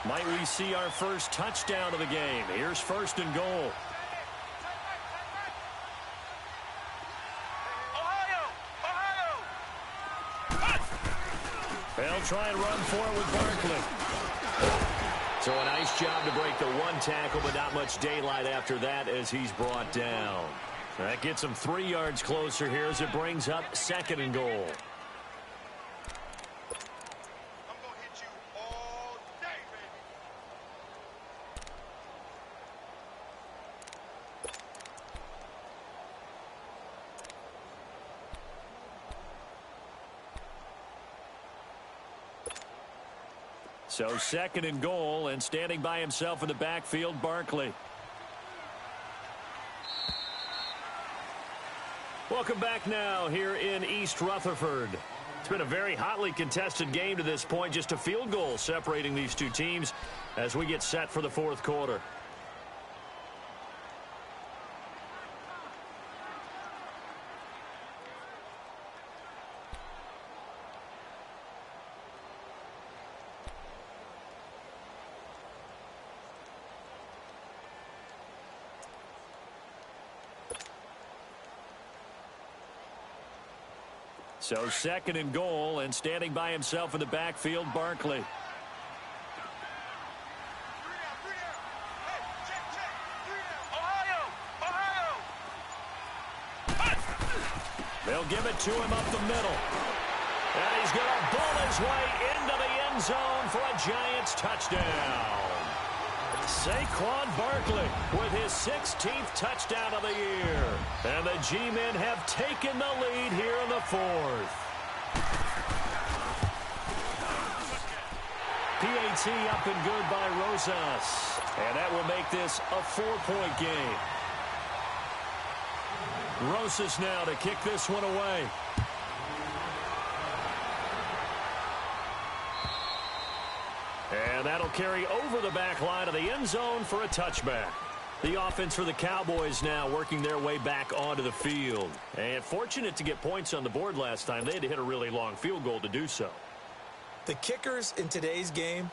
Might we see our first touchdown of the game? Here's 1st and goal. They'll try and run for it with Barkley. So a nice job to break the 1 tackle, but not much daylight after that as he's brought down. That gets him 3 yards closer here as it brings up 2nd and goal. So 2nd and goal, and standing by himself in the backfield, Barkley. Welcome back now here in East Rutherford. It's been a very hotly contested game to this point. Just a field goal separating these two teams as we get set for the 4th quarter. So 2nd and goal, and standing by himself in the backfield, Barkley. They'll give it to him up the middle. And he's going to bull his way into the end zone for a Giants touchdown. Saquon Barkley with his 16th touchdown of the year. And the G-men have taken the lead here in the 4th. PAT up and good by Rosas. And that will make this a 4-point game. Rosas now to kick this one away. And that'll carry over the back line of the end zone for a touchback. The offense for the Cowboys now working their way back onto the field. And fortunate to get points on the board last time. They had to hit a really long field goal to do so. The kickers in today's game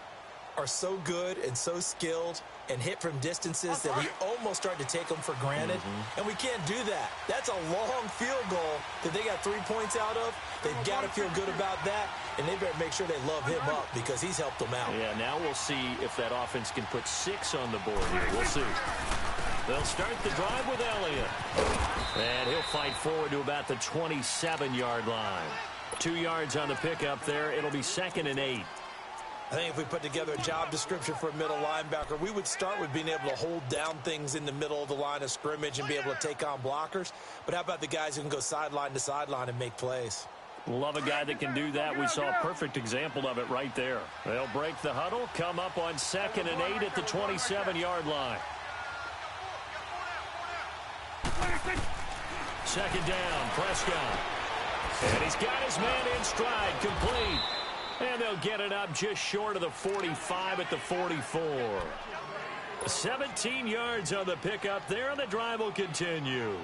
are so good and so skilled and hit from distances that we almost start to take them for granted. And we can't do that. That's a long field goal that they got 3 points out of. They've got to feel good about that, and they better make sure they love him up because he's helped them out. Yeah, now we'll see if that offense can put 6 on the board here. We'll see. They'll start the drive with Elliott. And he'll fight forward to about the 27-yard line. 2 yards on the pickup there. It'll be 2nd and 8. I think if we put together a job description for a middle linebacker, we would start with being able to hold down things in the middle of the line of scrimmage and be able to take on blockers. But how about the guys who can go sideline to sideline and make plays? Love a guy that can do that. We saw a perfect example of it right there. They'll break the huddle, come up on 2nd and 8 at the 27-yard line. 2nd down, Prescott. And he's got his man in stride, complete. And they'll get it up just short of the 45 at the 44. 17 yards on the pickup there, and the drive will continue.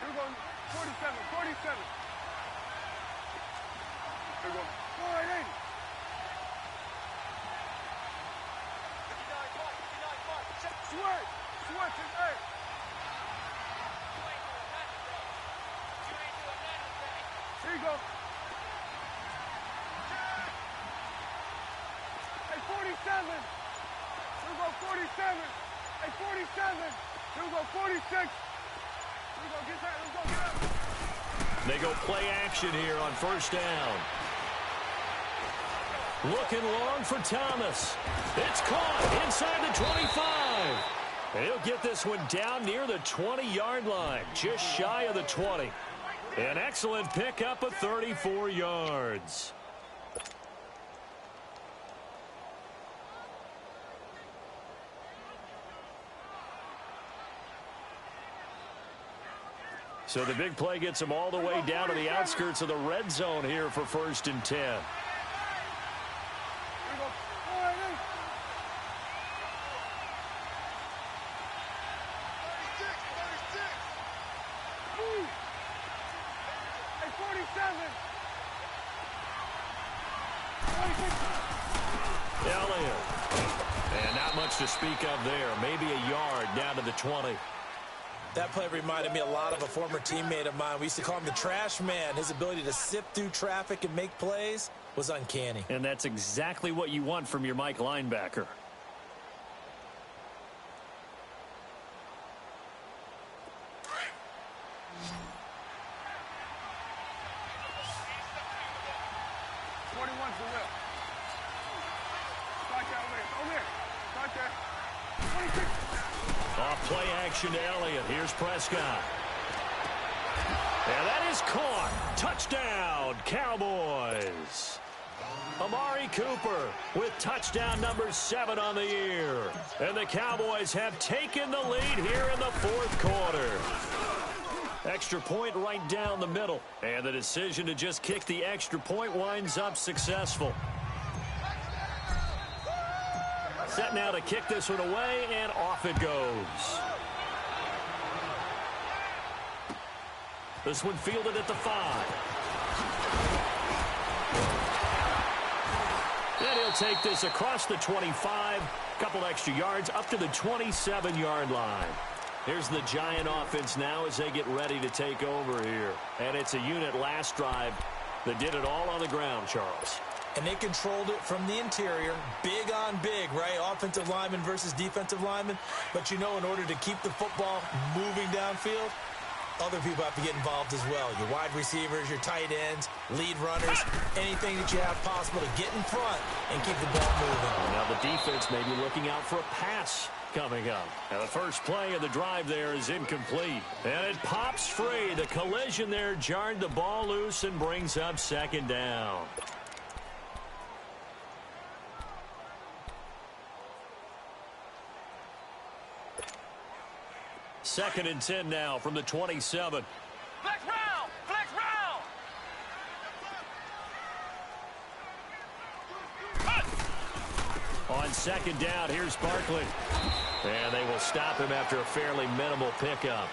We're going 47, 47. We're going 480. 59, 59, switch, switch, and 8. Here we go, 47. Hey, 47. Here we go, 46. Here we go, get that. Let's go, get up. They go play action here on first down. Looking long for Thomas. It's caught inside the 25. He'll get this one down near the 20-yard line, just shy of the 20. An excellent pickup of 34 yards. So the big play gets him all the way down to the outskirts of the red zone here for 1st and 10. Elliott. And not much to speak of there. Maybe a yard down to the 20. That play reminded me a lot of a former teammate of mine. We used to call him the trash man. His ability to sift through traffic and make plays was uncanny. And that's exactly what you want from your Mike linebacker. Off play action to Elliott. Here's Prescott. And that is caught. Touchdown, Cowboys. Amari Cooper with touchdown number 7 on the year. And the Cowboys have taken the lead here in the 4th quarter. Extra point right down the middle. And the decision to just kick the extra point winds up successful. Set now to kick this one away, and off it goes. This one fielded at the 5. And he'll take this across the 25. Couple extra yards up to the 27-yard line. Here's the Giant offense now as they get ready to take over here. And it's a unit last drive that did it all on the ground, Charles. And they controlled it from the interior, big on big, right? Offensive lineman versus defensive lineman. But, you know, in order to keep the football moving downfield, other people have to get involved as well. Your wide receivers, your tight ends, lead runners, anything that you have possible to get in front and keep the ball moving. Now the defense may be looking out for a pass coming up. Now the first play of the drive there is incomplete. And it pops free. The collision there jarred the ball loose and brings up 2nd down. Second and 10 now from the 27. Flex round! Flex round! On 2nd down, here's Barkley. And they will stop him after a fairly minimal pickup.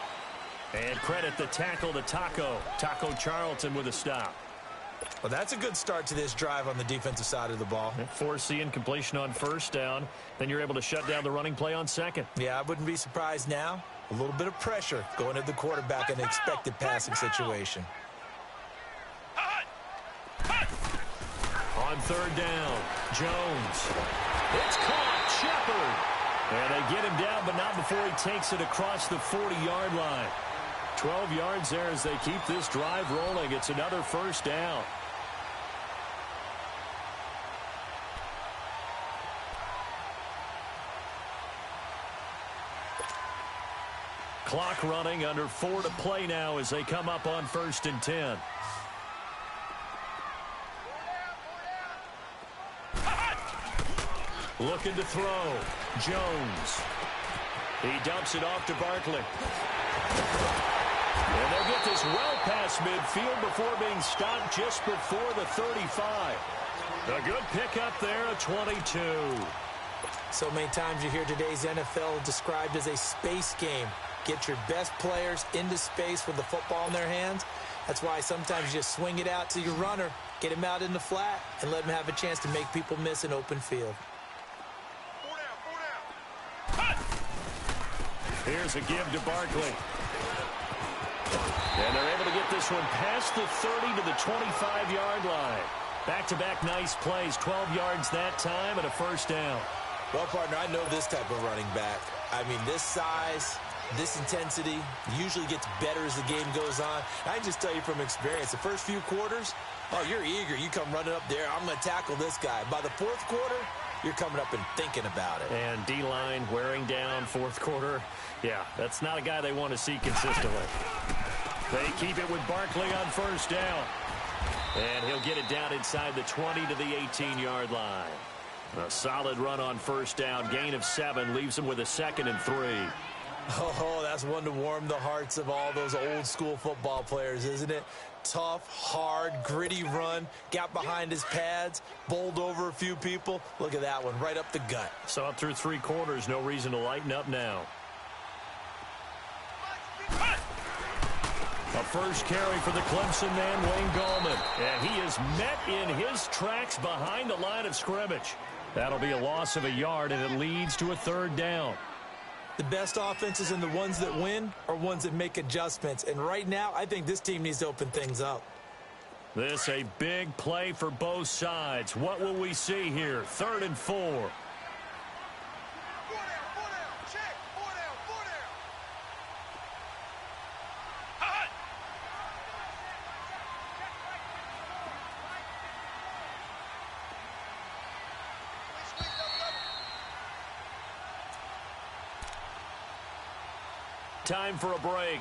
And credit the tackle to Taco Charlton with a stop. Well, that's a good start to this drive on the defensive side of the ball. Forcing completion on 1st down. Then you're able to shut down the running play on 2nd. Yeah, I wouldn't be surprised now. A little bit of pressure going at the quarterback in an expected passing situation. On 3rd down, Jones. It's caught, Shepard. And they get him down, but not before he takes it across the 40-yard line. 12 yards there as they keep this drive rolling. It's another 1st down. Clock running, under 4 to play now as they come up on 1st and 10. Looking to throw. Jones. He dumps it off to Barkley. And they'll get this well past midfield before being stopped just before the 35. A good pickup there, a 22. So many times you hear today's NFL described as a space game. Get your best players into space with the football in their hands. That's why sometimes you just swing it out to your runner, get him out in the flat, and let him have a chance to make people miss an open field. Here's a give to Barkley. And they're able to get this one past the 30 to the 25-yard line. Back-to-back nice plays, 12 yards that time and a 1st down. Well, partner, I know this type of running back. I mean, this size, this intensity usually gets better as the game goes on. I can just tell you from experience, the first few quarters, oh, you're eager. You come running up there, I'm going to tackle this guy. By the fourth quarter, you're coming up and thinking about it. And D-line wearing down fourth quarter. Yeah, that's not a guy they want to see consistently. They keep it with Barkley on first down. And he'll get it down inside the 20 to the 18-yard line. A solid run on first down. Gain of 7 leaves him with a 2nd and 3. Oh, that's one to warm the hearts of all those old-school football players, isn't it? Tough, hard, gritty run. Got behind his pads, bowled over a few people. Look at that one, right up the gut. So up through 3 quarters, no reason to lighten up now. A first carry for the Clemson man, Wayne Gallman. And he is met in his tracks behind the line of scrimmage. That'll be a loss of a yard, and it leads to a 3rd down. The best offenses and the ones that win are ones that make adjustments. And right now, I think this team needs to open things up. This a big play for both sides. What will we see here? 3rd and 4. Time for a break.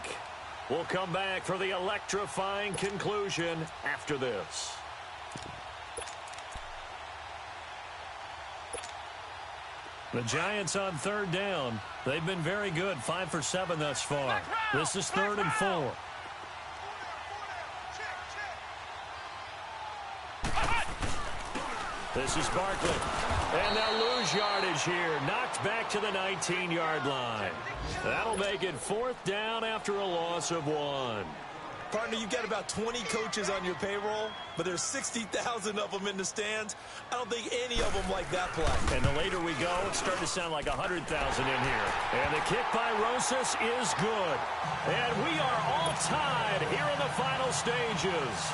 We'll come back for the electrifying conclusion after this. The Giants on 3rd down. They've been very good, 5 for 7 thus far. This is 3rd and 4. This is Barkley. And they'll lose yardage here. Knocked back to the 19-yard line. That'll make it 4th down after a loss of 1. Partner, you've got about 20 coaches on your payroll, but there's 60,000 of them in the stands. I don't think any of them like that play. And the later we go, it's starting to sound like 100,000 in here. And the kick by Rosas is good. And we are all tied here in the final stages.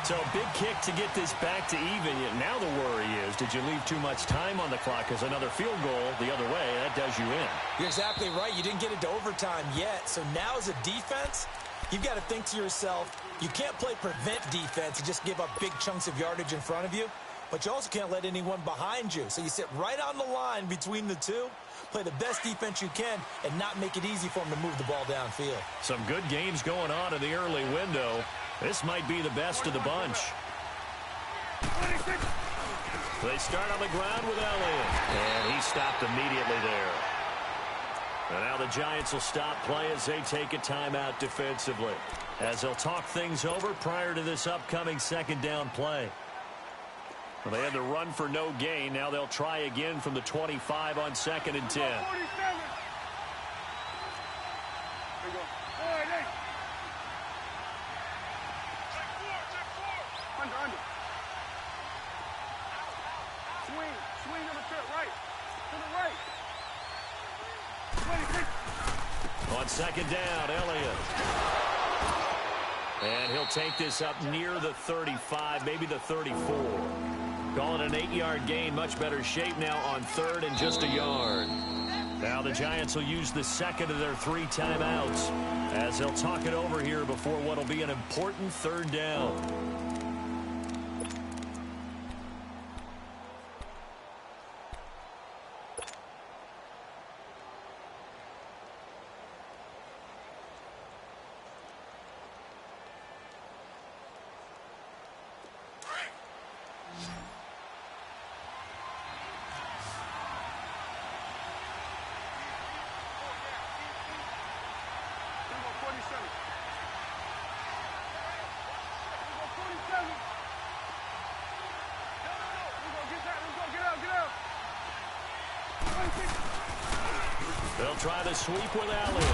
So a big kick to get this back to even. Now the worry is, did you leave too much time on the clock? Because another field goal the other way, that does you in. You're exactly right. You didn't get it to overtime yet. So now as a defense, you've got to think to yourself, you can't play prevent defense and just give up big chunks of yardage in front of you. But you also can't let anyone behind you. So you sit right on the line between the two, play the best defense you can, and not make it easy for them to move the ball downfield. Some good games going on in the early window. This might be the best of the bunch. They start on the ground with Elliott. And he stopped immediately there. And now the Giants will stop play as they take a timeout defensively. As they'll talk things over prior to this upcoming 2nd down play. Well, they had to run for no gain. Now they'll try again from the 25 on 2nd and 10. On 2nd down, Elliott. And he'll take this up near the 35, maybe the 34. Calling an 8-yard gain, much better shape now on 3rd and just a yard. Now the Giants will use the 2nd of their 3 timeouts as they'll talk it over here before what will be an important 3rd down. They'll try the sweep with Elliott.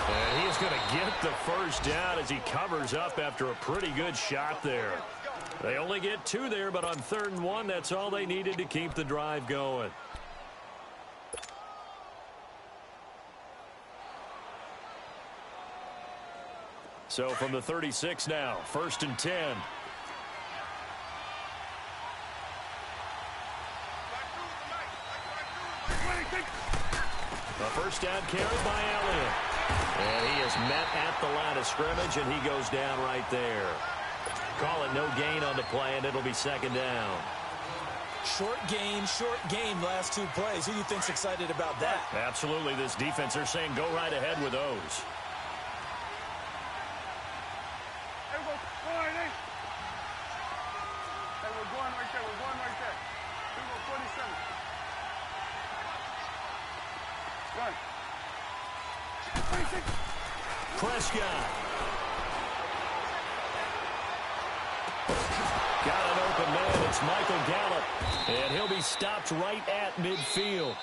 And he's going to get the first down as he covers up after a pretty good shot there. They only get 2 there, but on 3rd and 1, that's all they needed to keep the drive going. So from the 36 now, 1st and 10. First down carried by Elliott. And he is met at the line of scrimmage, and he goes down right there. Call it no gain on the play, and it'll be second down. Short gain, last two plays. Who do you think's excited about that? Absolutely. This defense, they're saying go right ahead with those. Hey, we're going right there. We're going right there. We go 47. Run. 26. Prescott. Got an open man. It's Michael Gallup. And he'll be stopped right at midfield.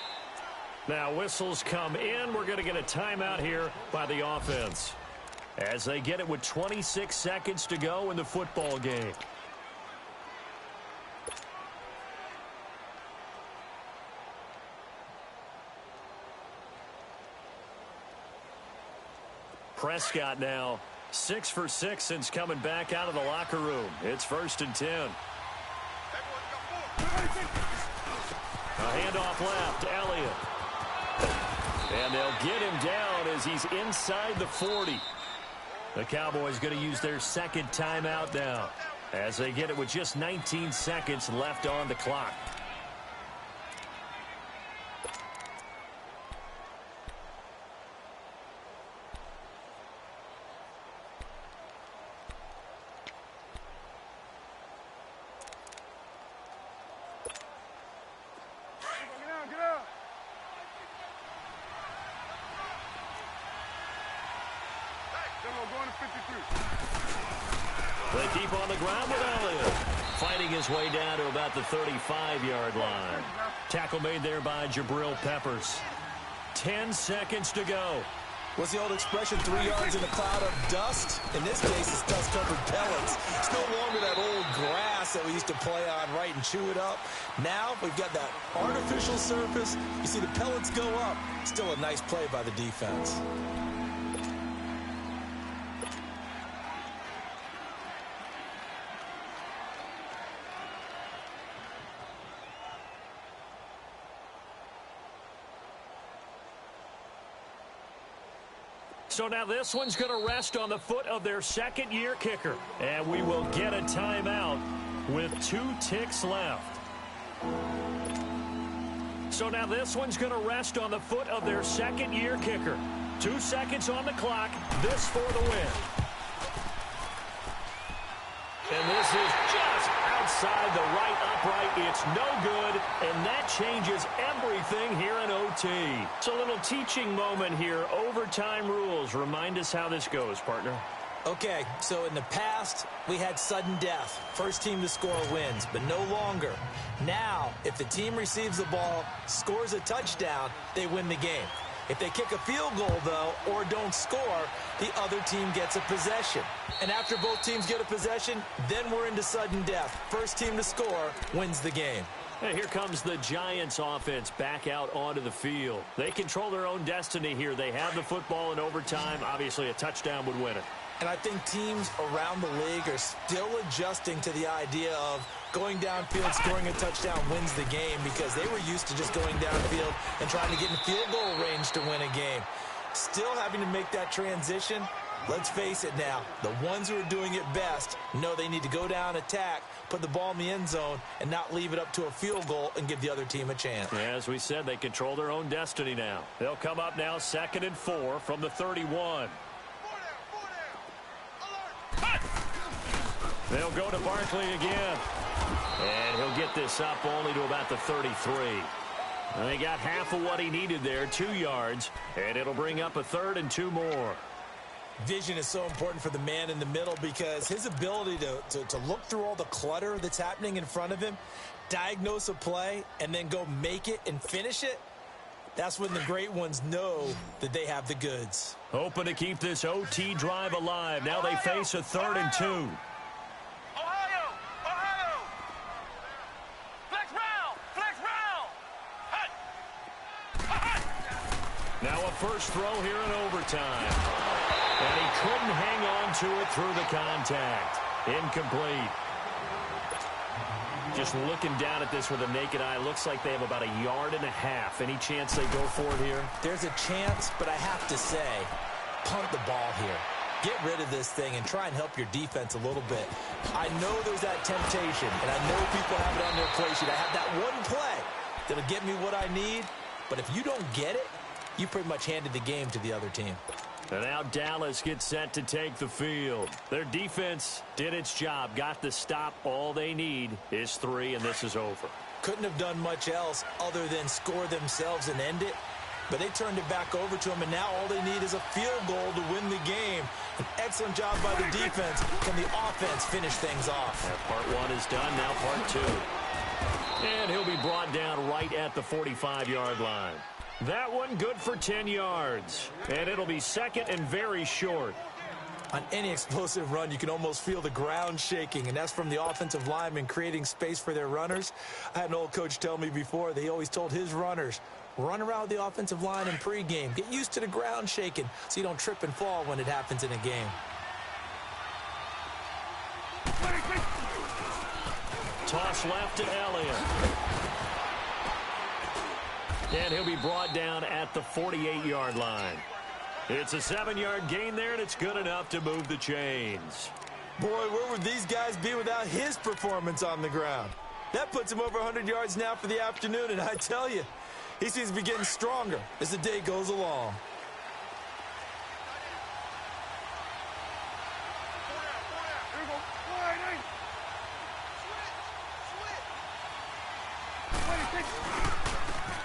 Now whistles come in. We're going to get a timeout here by the offense, as they get it with 26 seconds to go in the football game. Prescott now 6 for 6 since coming back out of the locker room. It's 1st and 10. A handoff left, Elliott. And they'll get him down as he's inside the 40. The Cowboys going to use their second timeout now, as they get it with just 19 seconds left on the clock. They keep on the ground with Elliott, fighting his way down to about the 35-yard line. Tackle made there by Jabril Peppers. 10 seconds to go. What's the old expression, 3 yards in a cloud of dust? In this case, it's dust-covered pellets. It's no longer that old grass that we used to play on, right, and chew it up. Now we've got that artificial surface. You see the pellets go up. Still a nice play by the defense. So now this one's going to rest on the foot of their second-year kicker. And we will get a timeout with 2 ticks left. So now this one's going to rest on the foot of their second-year kicker. 2 seconds on the clock. This for the win. And this is just outside the right upright. It's no good, and that changes everything here in OT. It's a little teaching moment here. Overtime rules. Remind us how this goes, partner. Okay, so in the past, we had sudden death. First team to score wins, but no longer. Now, if the team receives the ball, scores a touchdown, they win the game. If they kick a field goal, though, or don't score, the other team gets a possession. And after both teams get a possession, then we're into sudden death. First team to score wins the game. And here comes the Giants offense back out onto the field. They control their own destiny here. They have the football in overtime. Obviously, a touchdown would win it. And I think teams around the league are still adjusting to the idea of going downfield, scoring a touchdown wins the game, because they were used to just going downfield and trying to get in field goal range to win a game. Still having to make that transition. Let's face it now, the ones who are doing it best know they need to go down, attack, put the ball in the end zone, and not leave it up to a field goal and give the other team a chance. As we said, they control their own destiny now. They'll come up now 2nd and 4 from the 31. They'll go to Barkley again. And he'll get this up only to about the 33. And they got half of what he needed there, 2 yards. And it'll bring up a 3rd and 2 more. Vision is so important for the man in the middle, because his ability to look through all the clutter that's happening in front of him, diagnose a play, and then go make it and finish it, that's when the great ones know that they have the goods. Hoping to keep this OT drive alive. Now they face a 3rd and 2. Now a first throw here in overtime. And he couldn't hang on to it through the contact. Incomplete. Just looking down at this with a naked eye, looks like they have about 1.5 yards. Any chance they go for it here? There's a chance, but I have to say, punt the ball here. Get rid of this thing and try and help your defense a little bit. I know there's that temptation, and I know people have it on their play sheet. I have that one play that'll get me what I need, but if you don't get it, you pretty much handed the game to the other team. And now Dallas gets set to take the field. Their defense did its job, got the stop. All they need is 3, and this is over. Couldn't have done much else other than score themselves and end it, but they turned it back over to them, and now all they need is a field goal to win the game. An excellent job by the defense. Can the offense finish things off? Part 1 is done, now part 2. And he'll be brought down right at the 45-yard line. That one good for 10 yards. And it'll be second and very short. On any explosive run, you can almost feel the ground shaking, and that's from the offensive linemen creating space for their runners. I had an old coach tell me before, they always told his runners, run around the offensive line in pregame. Get used to the ground shaking so you don't trip and fall when it happens in a game. Toss left to Elliott. And he'll be brought down at the 48-yard line. It's a 7-yard gain there, and it's good enough to move the chains. Boy, where would these guys be without his performance on the ground? That puts him over 100 yards now for the afternoon, and I tell you, he seems to be getting stronger as the day goes along.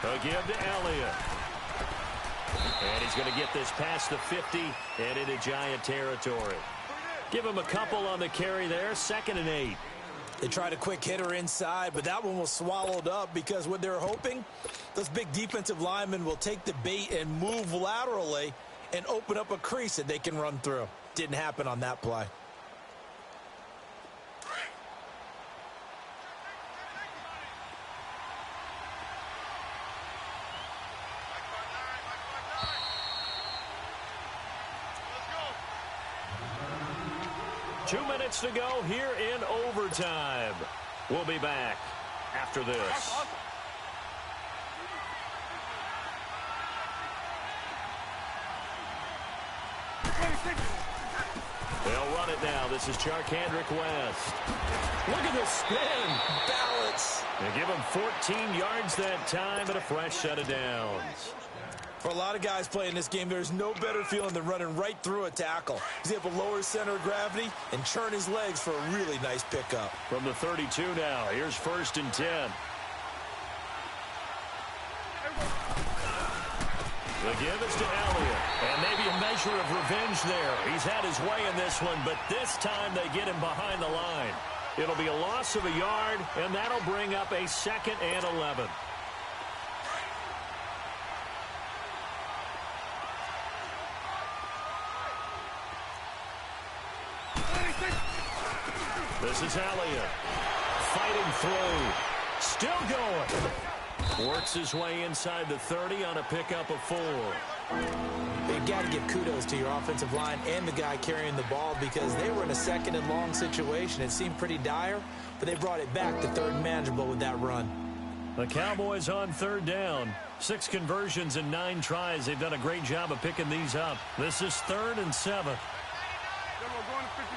A give to Elliott. And he's going to get this past the 50 and into Giant territory. Give him a couple on the carry there, 2nd and 8. They tried a quick hitter inside, but that one was swallowed up because what they're hoping, those big defensive linemen will take the bait and move laterally and open up a crease that they can run through. Didn't happen on that play. Two minutes to go here in overtime. We'll be back after this. They'll run it now. This is Charkandrick West. Look at the spin. Balance. They give him 14 yards that time and a fresh set of downs. For a lot of guys playing this game, there's no better feeling than running right through a tackle. He's able to lower his center of gravity and churn his legs for a really nice pickup. From the 32 now, here's 1st and 10. The give is to Elliott. And maybe a measure of revenge there. He's had his way in this one, but this time they get him behind the line. It'll be a loss of a yard, and that'll bring up a 2nd and 11. This is Elliott. Fighting through. Still going. Works his way inside the 30 on a pickup of 4. You got to give kudos to your offensive line and the guy carrying the ball because they were in a 2nd and long situation. It seemed pretty dire, but they brought it back to 3rd and manageable with that run. The Cowboys on 3rd down. 6 conversions and 9 tries. They've done a great job of picking these up. This is 3rd and 7. Then we're going to 53.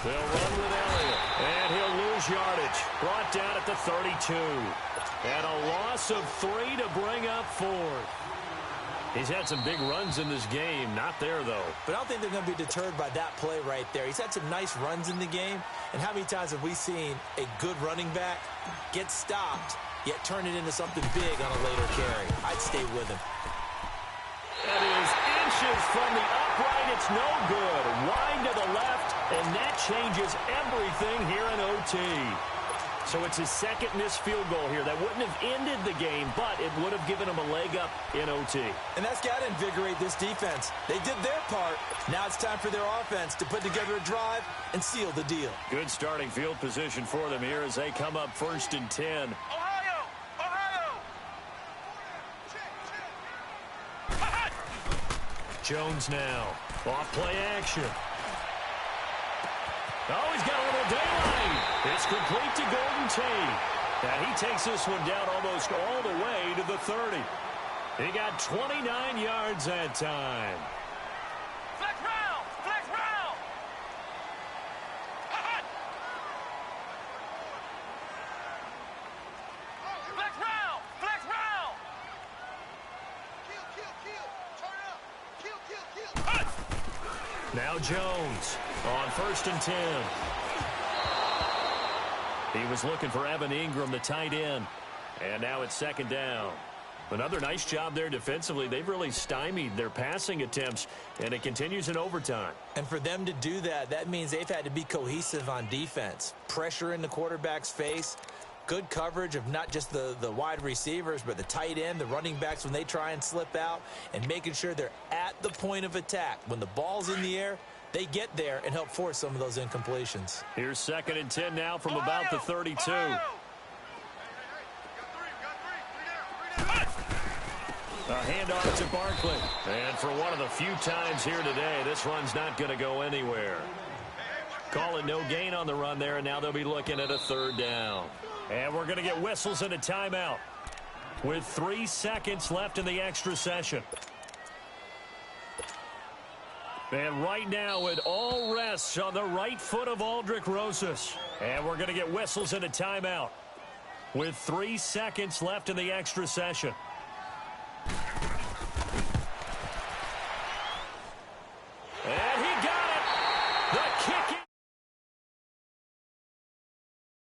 They'll run with Elliott, and he'll lose yardage. Brought down at the 32. And a loss of 3 to bring up 4th. He's had some big runs in this game. Not there, though. But I don't think they're going to be deterred by that play right there. He's had some nice runs in the game. And how many times have we seen a good running back get stopped, yet turn it into something big on a later carry? I'd stay with him. That is inches from the upright. It's no good. Wide to the left, and that changes everything here in OT. So it's his 2nd missed field goal here. That wouldn't have ended the game, but it would have given him a leg up in OT. And that's got to invigorate this defense. They did their part. Now it's time for their offense to put together a drive and seal the deal. Good starting field position for them here as they come up 1st and 10. Ohio! Jones now. Off play action. Oh, he's got a little daylight. It's complete to Golden Tate. And he takes this one down almost all the way to the 30. He got 29 yards that time. Flex round! Flex round! Flex round! Flex round! Kill! Turn up! Kill! Now Jones on 1st and 10. He was looking for Evan Ingram, the tight end. And now it's 2nd down. Another nice job there defensively. They've really stymied their passing attempts, and it continues in overtime. And for them to do that, that means they've had to be cohesive on defense. Pressure in the quarterback's face, good coverage of not just the wide receivers, but the tight end, the running backs when they try and slip out, and making sure they're at the point of attack. When the ball's in the air, they get there and help force some of those incompletions. Here's 2nd and 10 now from about the 32. A handoff to Barkley. And for one of the few times here today, this run's not going to go anywhere. Call it no gain on the run there, and now they'll be looking at a 3rd down. And we're going to get whistles and a timeout with 3 seconds left in the extra session. And right now it all rests on the right foot of Aldrick Rosas. And we're going to get whistles and a timeout with 3 seconds left in the extra session. And he got it. The kick